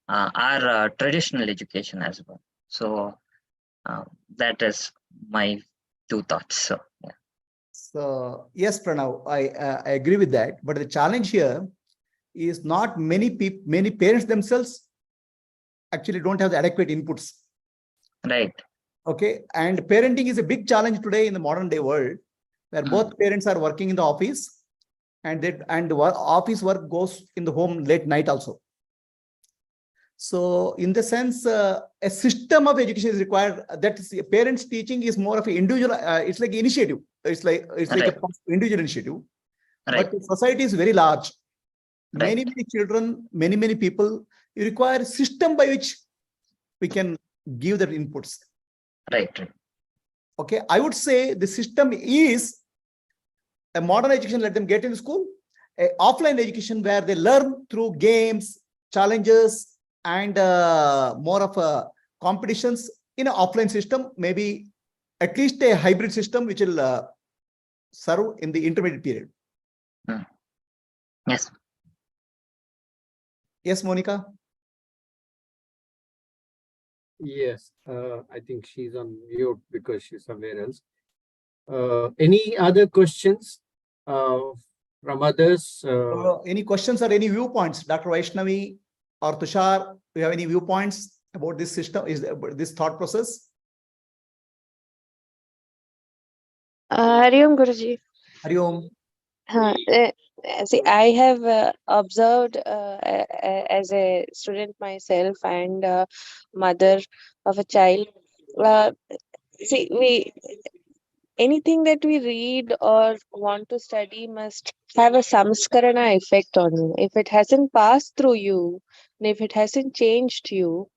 our traditional education as well. So that is my two thoughts. So yeah. So yes, Pranav, I agree with that. But the challenge here is not many parents themselves actually don't have the adequate inputs. Right. Okay, and parenting is a big challenge today in the modern day world, where both parents are working in the office, and office work goes in the home late night also. So in the sense, a system of education is required. That is, parents teaching is more of an individual. It's like initiative. It's like Right. a individual initiative. Right. But society is very large. Right. Many children, many people. You require a system by which we can give the inputs. Right. Okay, I would say the system is a modern education. Let them get into school. A offline education where they learn through games, challenges, and more of competitions in an offline system. Maybe at least a hybrid system which will serve in the intermediate period. Yes. Yes, Monica. Yes, I think she's on mute because she's somewhere else. Any other questions from others? Any questions or any viewpoints, Dr. Vaishnavi or Tushar? Do you have any viewpoints about this system? Is this thought process? Hari Om Guruji. Hari Om. See, I have observed as a student myself and mother of a child. See, anything that we read or want to study must have a samskarana effect on you. If it hasn't passed through you, and if it hasn't changed you,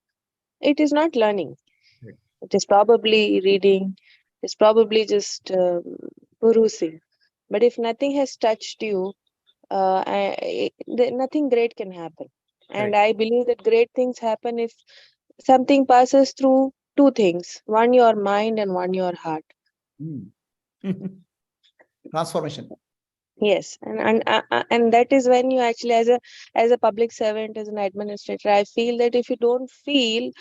it is not learning. Right. It is probably reading. It's probably just perusing. But if nothing has touched you, nothing great can happen. And Right. I believe that great things happen if something passes through two things, one your mind and one your heart. Transformation. Yes, and that is when you actually, as a public servant, as an administrator, I feel that if you don't feel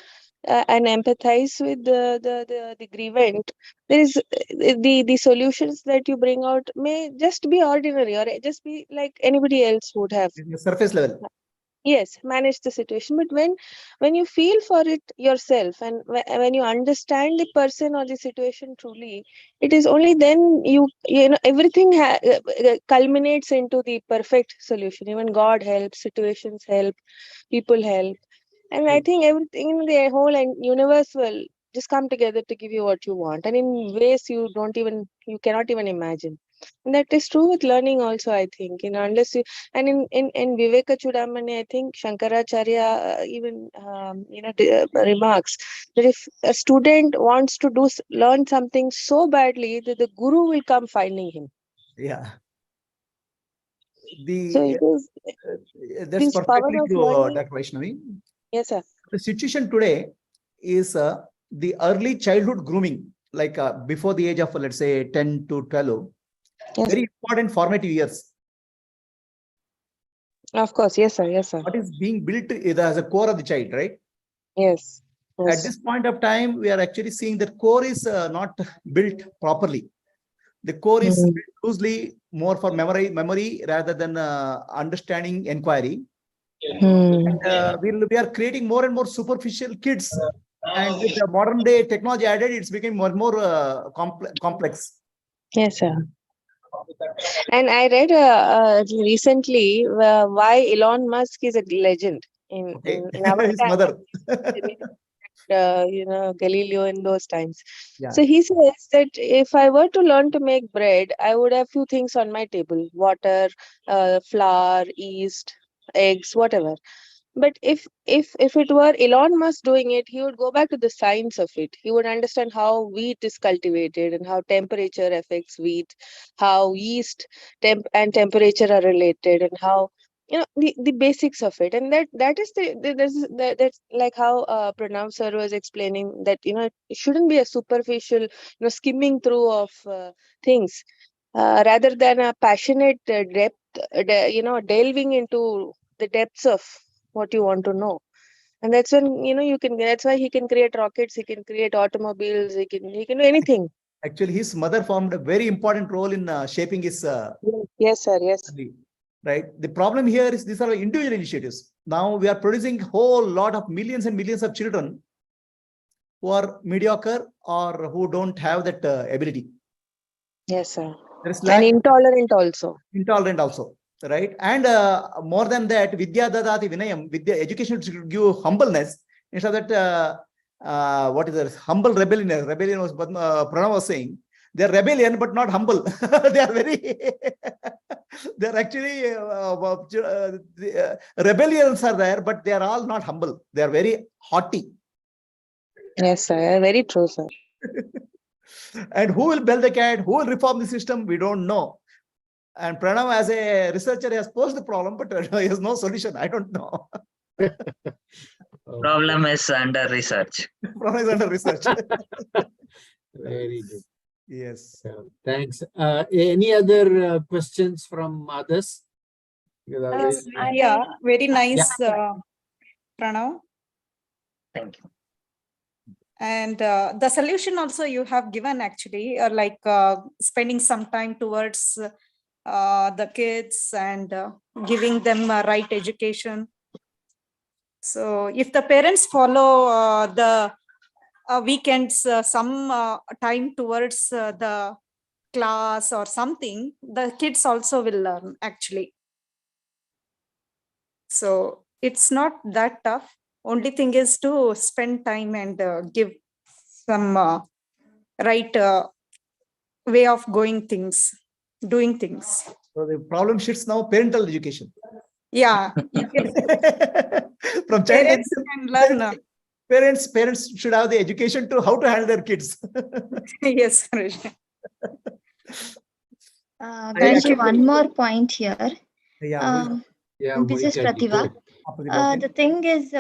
and empathize with the grievant, there is the solutions that you bring out may just be ordinary or just be like anybody else would have. Surface level. Yes, manage the situation. But when you feel for it yourself and when you understand the person or the situation truly, it is only then you know everything culminates into the perfect solution. Even God helps, situations help, people help, and I think everything in the whole and universe will just come together to give you what you want, and in ways you cannot even imagine. And that is true with learning also, I think. Unless you, and in Viveka Chudamani, I think Shankaracharya even remarks that if a student wants to learn something so badly, that the guru will come finding him. Yeah. So it is That's this power perfectly of true, learning. Dr. Vaishnavi. Yes, sir. The situation today is the early childhood grooming, like before the age of, let's say, 10 to 12. Yes. Very important formative years. Of course, yes, sir. Yes, sir. What is being built is as a core of the child, right? Yes. At this point of time, we are actually seeing that core is not built properly. The core is built loosely, more for memory rather than understanding, inquiry. And we are creating more and more superficial kids. And with the modern day technology added, it's becoming more and more complex. Yes, sir. And I read recently why Elon Musk is a legend in our His time. mother. Galileo in those times. Yeah. So he says that if I were to learn to make bread, I would have few things on my table: water, flour, yeast, eggs, whatever. But if it were Elon Musk doing it, he would go back to the science of it. He would understand how wheat is cultivated and how temperature affects wheat, how yeast and temperature are related, and how the basics of it. And that is that's like how Pranav sir was explaining that it shouldn't be a superficial skimming through of things, rather than a passionate depth, delving into the depths of what you want to know. And that's when that's why he can create rockets, he can create automobiles, he can do anything. Actually, his mother formed a very important role in shaping his yes, sir. Yes. Right. The problem here is these are individual initiatives. Now we are producing a whole lot of millions and millions of children who are mediocre or who don't have that ability. Yes, sir. And intolerant also. Intolerant also. Right. And more than that, Vidya Dadati Vinayam, education should give humbleness. Instead of that, what is this? Humble rebellion. Rebellion was Pranav was saying. They're rebellion, but not humble. They are very, they're actually, rebellions are there, but they are all not humble. They are very haughty. Yes, sir. Very true, sir. And who will bell the cat? Who will reform the system? We don't know. And Pranav, as a researcher, has posed the problem, but he has no solution. I don't know. Problem is under research. Problem is under research. Very good. Yes. Thanks. Any other questions from others? Yeah, very nice, Pranav. Thank you. And the solution also you have given actually, like spending some time towards the kids and giving them a right education. So if the parents follow the weekends, some time towards the class or something, the kids also will learn actually. So it's not that tough. Only thing is to spend time and give some right way of doing things. So the problem shifts now parental education. Yeah. From Parents can learn. Parents should have the education to how to handle their kids. Yes. Actually, one more point here. Yeah. This is Pratibha. The thing is,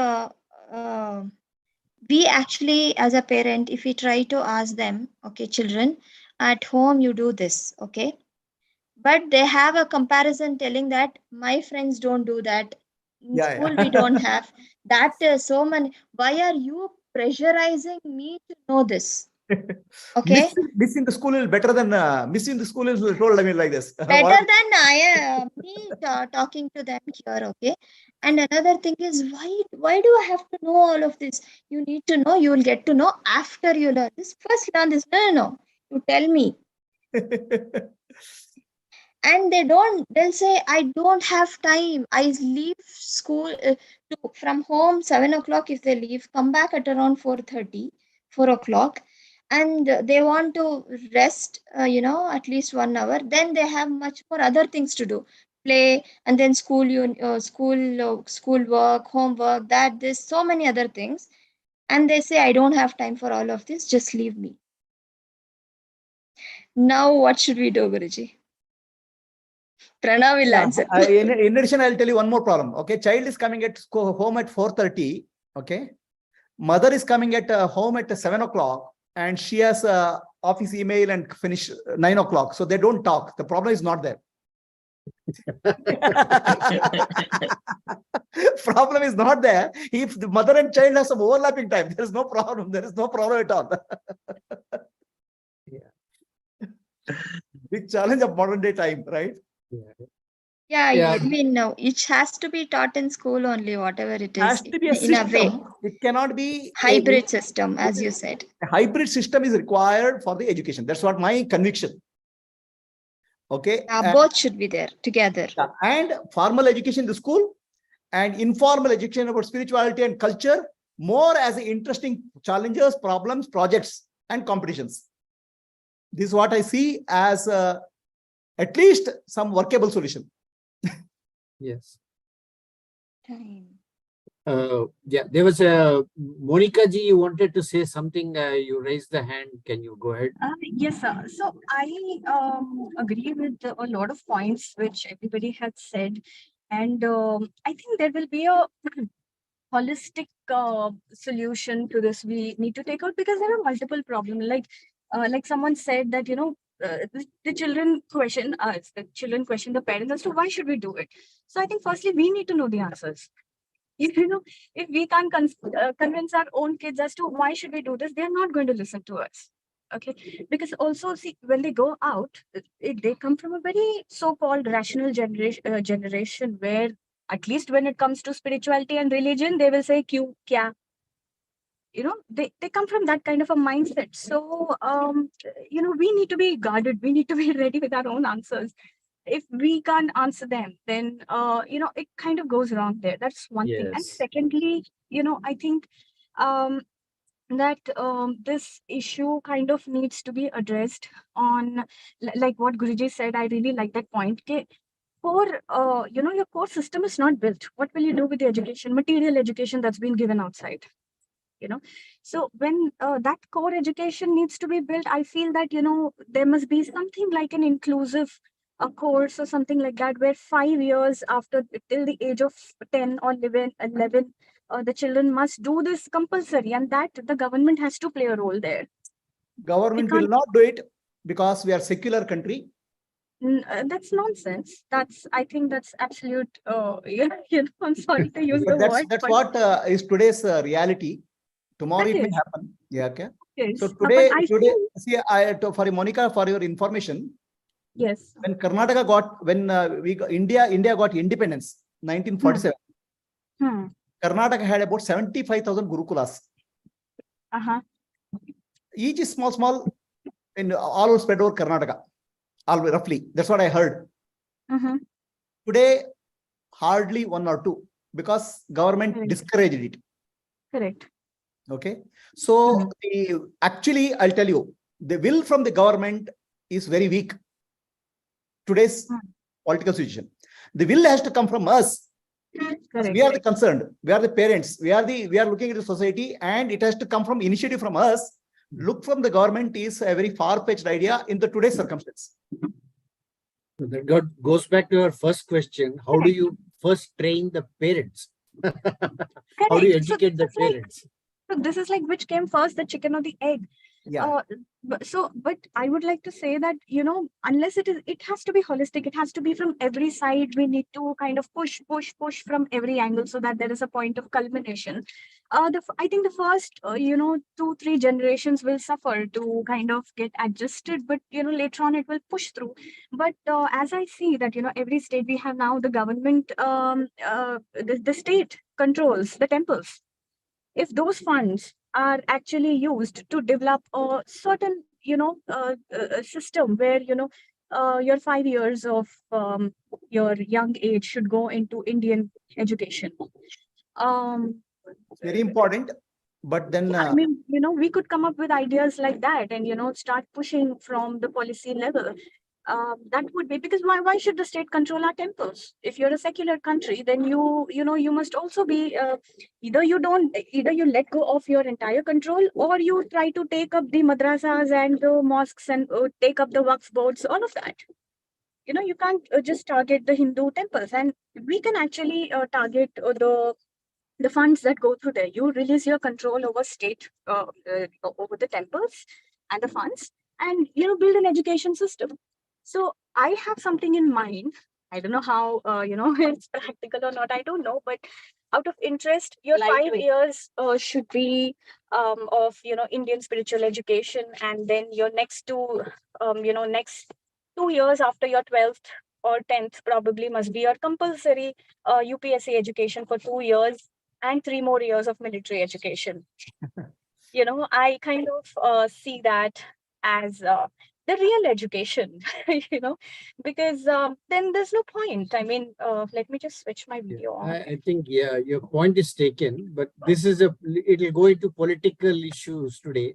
we actually, as a parent, if we try to ask them, okay, children, at home you do this, okay, but they have a comparison telling that my friends don't do that. In school, we don't have that. So many. Why are you pressurizing me to know this? Okay. Missing the school is better than missing the school is told. I mean, like this. Better than me talking to them here. Okay. And another thing is, why do I have to know all of this? You need to know. You will get to know after you learn this. First, learn this. No. You tell me. And they'll say, I don't have time. I leave school from home 7 o'clock if they leave, come back at around 4:30, 4 o'clock. And they want to rest, at least 1 hour. Then they have much more other things to do. Play, and then school work, homework, there's so many other things. And they say, I don't have time for all of this. Just leave me. Now, what should we do, Guruji? Pranav will answer. In addition, I'll tell you one more problem. Okay, child is coming at home at 4:30. Okay, mother is coming at home at 7 o'clock, and she has office email and finish 9 o'clock. So they don't talk. The problem is not there. Problem is not there. If the mother and child have some overlapping time, there is no problem. There is no problem at all. Big challenge of modern day time, right? Yeah. I mean, no, it has to be taught in school only, whatever it is. Has to be a system. In a way. It cannot be hybrid system, as you said. A hybrid system is required for the education. That's what my conviction. Okay. Both should be there together. And formal education in the school and informal education about spirituality and culture, more as interesting challenges, problems, projects, and competitions. This is what I see as at least some workable solution. Yes. There was a Monica ji, you wanted to say something. You raised the hand. Can you go ahead? Yes, sir. So I agree with a lot of points which everybody has said. And I think there will be a holistic solution to this we need to take out, because there are multiple problems. Like someone said that, the children question the parents as to why should we do it. So I think firstly we need to know the answers. If we can't convince our own kids as to why should we do this, they are not going to listen to us. Okay, because also see, when they go out, they come from a very so-called rational generation where, at least when it comes to spirituality and religion, they will say "Kyun, kya." They come from that kind of a mindset. So we need to be guarded. We need to be ready with our own answers. If we can't answer them, then it kind of goes wrong there. That's one thing. And secondly, I think that this issue kind of needs to be addressed on, like what Guruji said. I really like that point. Your core system is not built. What will you do with the education, material education that's been given outside? So when that core education needs to be built, I feel that there must be something like an inclusive course or something like that, where 5 years after, till the age of 10 or 11, the children must do this compulsory, and that the government has to play a role there. Government will not do it because we are secular country. That's nonsense. I think that's absolute. I'm sorry to use the word. That's what is today's reality. Tomorrow it may happen. Yeah. Okay. Yes. So today, see, for Monica, for your information. Yes. When Karnataka got, India got independence, 1947. Karnataka had about 75,000 Gurukulas. Each is small, and all spread over Karnataka, all roughly. That's what I heard. Today, hardly 1 or 2, because government discouraged it. Correct. Okay. So actually, I'll tell you, the will from the government is very weak. Today's political situation. The will has to come from us. We are the concerned. We are the parents. We are looking at the society, and it has to come from initiative from us. Look from the government is a very far-fetched idea in the today's circumstance. That goes back to your first question. How do you first train the parents? How do you educate the parents? So this is like which came first, the chicken or the egg? Yeah. But I would like to say that, unless it has to be holistic, it has to be from every side. We need to kind of push from every angle so that there is a point of culmination. I think the first, 2-3 generations will suffer to kind of get adjusted, but, later on it will push through. But as I see that, every state we have now, the government, the state controls the temples. If those funds are actually used to develop a certain, system where, your 5 years of your young age should go into Indian education. It's very important. But then I mean, we could come up with ideas like that and, start pushing from the policy level. That would be, because why should the state control our temples? If you're a secular country, then you must also be, either you let go of your entire control, or you try to take up the madrasas and the mosques and take up the waqf boards, all of that. You can't just target the Hindu temples, and we can actually target the funds that go through there. You release your control over state, over the temples and the funds, and build an education system. So I have something in mind. I don't know how it's practical or not. I don't know, but out of interest, your 5 years should be of Indian spiritual education, and then your next next 2 years after your 12th or 10th probably must be your compulsory UPSC education for 2 years and 3 more years of military education. I kind of see that as the real education, because then there's no point. I mean, let me just switch my video on. I think, yeah, your point is taken, but this is it'll go into political issues today.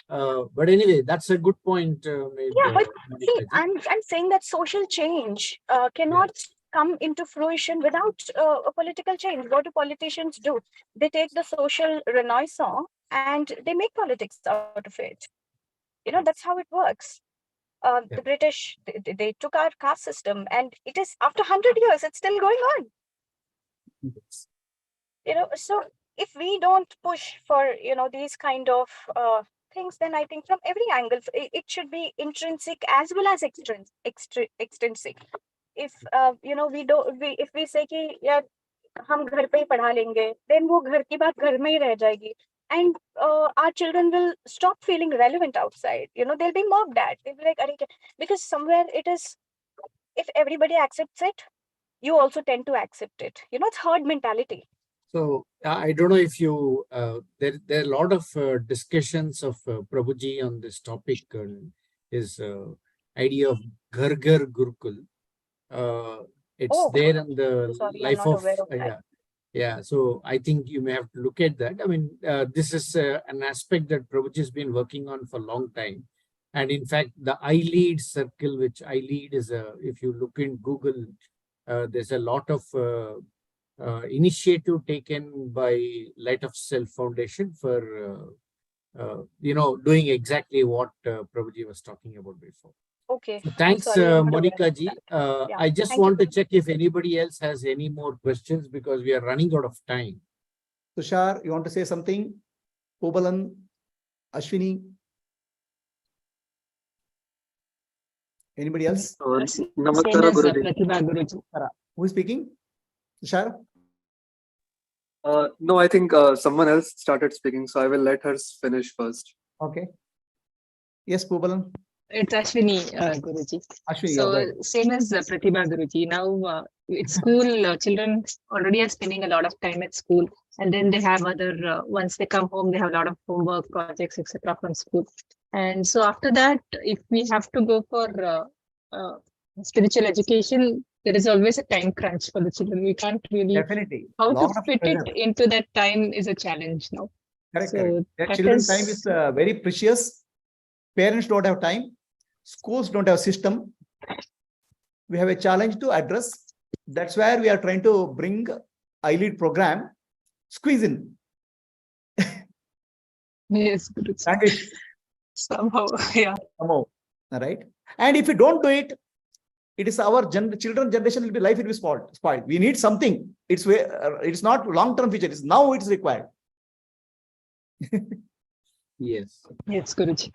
But anyway, that's a good point. Yeah, but see, I'm saying that social change cannot come into fruition without a political change. What do politicians do? They take the social renaissance and they make politics out of it. That's how it works. The British, they took our caste system, and it is after 100 years, it's still going on. So if we don't push for, these kind of things, then I think from every angle, it should be intrinsic as well as extrinsic. If, if we say कि यार हम घर पे ही पढ़ा लेंगे, then वो घर की बात घर में ही रह जाएगी. And our children will stop feeling relevant outside. They'll be mocked at. They'll be like, because somewhere it is, if everybody accepts it, you also tend to accept it. It's herd mentality. So I don't know if you, there are a lot of discussions of Prabhuji on this topic and his idea of Ghar Ghar Gurukul. It's there in the life of, yeah. So I think you may have to look at that. I mean, this is an aspect that Prabhuji has been working on for a long time. And in fact, the I Lead circle, which I Lead is if you look in Google, there's a lot of initiative taken by Light of Self Foundation for, doing exactly what Prabhuji was talking about before. Okay. So thanks, Monica ji. I just want to check if anybody else has any more questions, because we are running out of time. Tushar, you want to say something? Pobalan, Ashwini? Anybody else? Namaskara, Guruji. Who is speaking? Tushar? No, I think someone else started speaking, so I will let her finish first. Okay. Yes, Pobalan. It's Ashwini, Guruji. Ashwini, So same as Pratibha Guruji. Now at school, children already are spending a lot of time at school, and then they have other, once they come home, they have a lot of homework, projects, etc. from school. And so after that, if we have to go for spiritual education, there is always a time crunch for the children. We can't really, definitely. how to fit it into that time is a challenge now. Correct, So correct. Their that children's is- time is very precious. Parents don't have time. Schools don't have system. We have a challenge to address. That's where we are trying to bring iLead program, squeeze in. Yes, Guruji. Language. Somehow, yeah. All right. And if you don't do it, it is our children generation will be, life will be spoiled. We need something. It's not long-term future. It's now it's required. Yes. Yes, Guruji.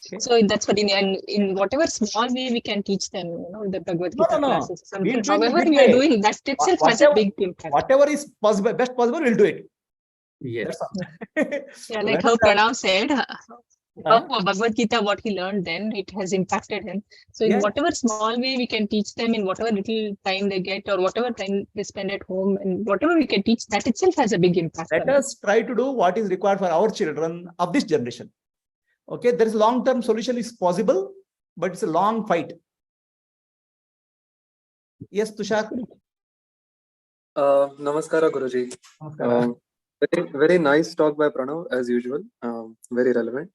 Okay. So that's what in whatever small way we can teach them, the Bhagavad No, Gita no, no. classes, We'll something. do it in a However big we are way. doing, that itself has a big impact. Whatever is possible, best possible, we'll do it. Yes. That's all. Yeah, like how Pranav said, how Bhagavad Gita, what he learned then, it has impacted him. So in Yeah. whatever small way we can teach them, in whatever little time they get, or whatever time they spend at home, and whatever we can teach, that itself has a big impact. Let us try to do what is required for our children of this generation. Okay, there is long-term solution is possible, but it's a long fight. Yes, Tushar. Namaskara, Guruji. Very nice talk by Pranav, as usual. Very relevant.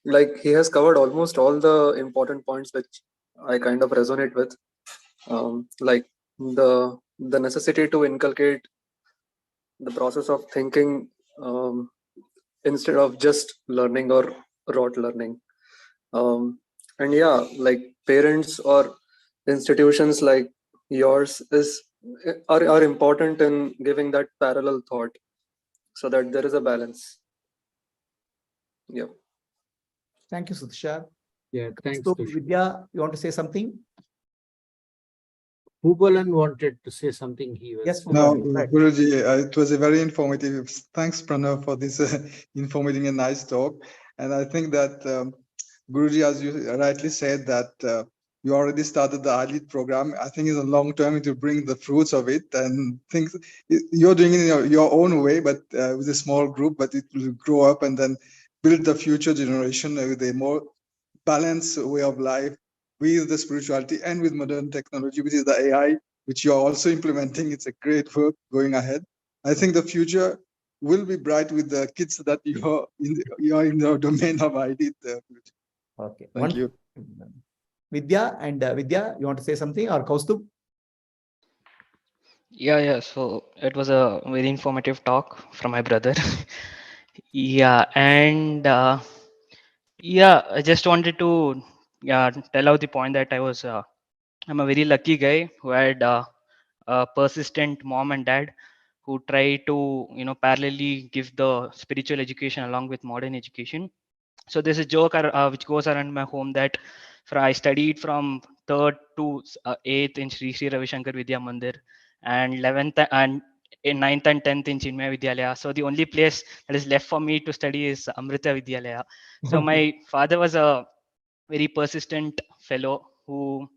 Like he has covered almost all the important points which I kind of resonate with. Like the necessity to inculcate the process of thinking instead of just learning or rote learning. And yeah, like parents or institutions like yours are important in giving that parallel thought so that there is a balance. Yeah. Thank you, Tushar. Yeah, thanks. So, Tushar. Vidya, you want to say something? Bhubalan wanted to say something. He was. Yes, No, right. Guruji, it was a very informative. Thanks, Pranav, for this informative and nice talk. And I think that Guruji, as you rightly said, that you already started the ILEAD program. I think in the long term, it will bring the fruits of it, and things you're doing it in your own way, but with a small group, but it will grow up and then build the future generation with a more balanced way of life with the spirituality and with modern technology, which is the AI, which you're also implementing. It's a great work going ahead. I think the future will be bright with the kids that you're in the domain of ILEAD. Okay. Thank you. Vidya, and Vidya, you want to say something, or Kaustubh? Yeah. So it was a very informative talk from my brother. Yeah, and I just wanted to tell out the point that I'm a very lucky guy who had a persistent mom and dad who try to parallelly give the spiritual education along with modern education. So there's a joke which goes around my home that I studied from 3rd to 8th in Sri Ravi Shankar Vidya Mandir, and 11th and in 9th and 10th in Chinmaya Vidyalaya. So the only place that is left for me to study is Amrita Vidyalaya. So my father was a very persistent fellow who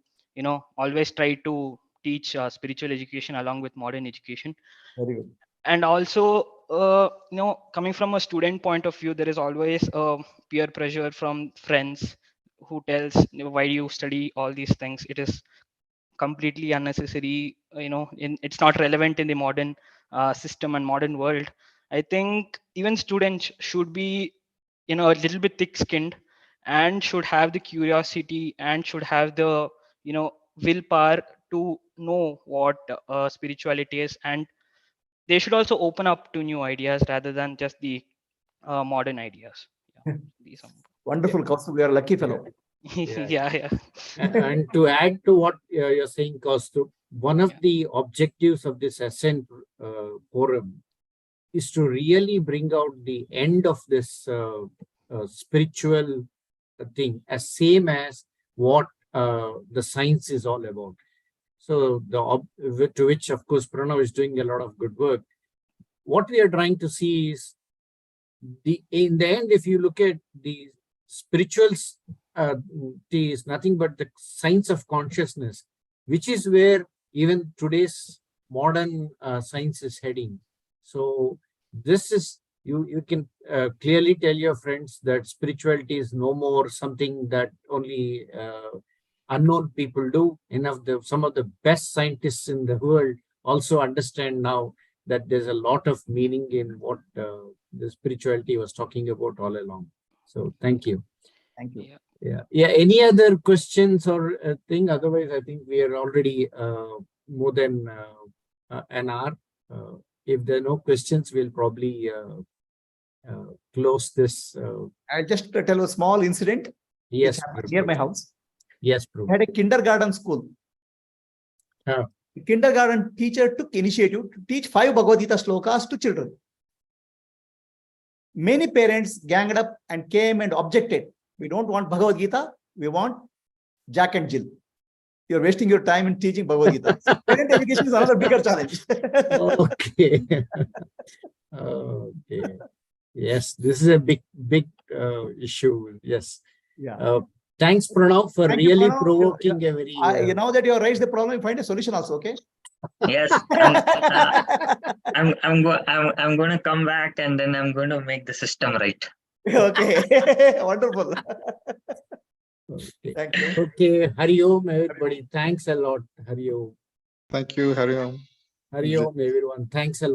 always tried to teach spiritual education along with modern education. Very good. And also coming from a student point of view, there is always a peer pressure from friends who tells why do you study all these things, it is completely unnecessary, it's not relevant in the modern system and modern world. I think even students should be a little bit thick skinned and should have the curiosity and should have the willpower to know what spirituality is, and they should also open up to new ideas rather than just the modern ideas. These are Wonderful, Kaustubh. We are a lucky fellow. yeah. And to add to what you're saying, Kaustubh, one of the objectives of this Ascent forum is to really bring out the end of this spiritual thing as same as what the science is all about. So to which, of course, Pranav is doing a lot of good work. What we are trying to see is in the end, if you look at the spirituals, is nothing but the science of consciousness, which is where even today's modern science is heading. So this is, you can clearly tell your friends that spirituality is no more something that only unknown people do. Some of the best scientists in the world also understand now that there's a lot of meaning in what the spirituality was talking about all along. So thank you. Thank you. Yeah. Any other questions or thing? Otherwise, I think we are already more than an hour. If there are no questions, we'll probably close this. I'll just tell a small incident. Yes, near my house. Yes, I had a kindergarten school. The kindergarten teacher took initiative to teach 5 Bhagavad Gita slokas to children. many parents ganged up and came and objected. We don't want Bhagavad Gita. We want Jack and Jill. You're wasting your time in teaching Bhagavad Gita. So parent education is another bigger challenge. Okay. Okay. Yes, this is a big issue. Yes. Yeah. Thanks, Pranav, for Thank you, really Pranav. provoking a very. You know that you have raised the problem, find a solution also, okay? Yes, I'm going to come back and then I'm going to make the system right. Okay, wonderful. Okay. Thank you. Okay, Hari Om, everybody. Thanks a lot. Hari Om. Thank you, Hari Om. Hari Om, everyone. Thanks a lot.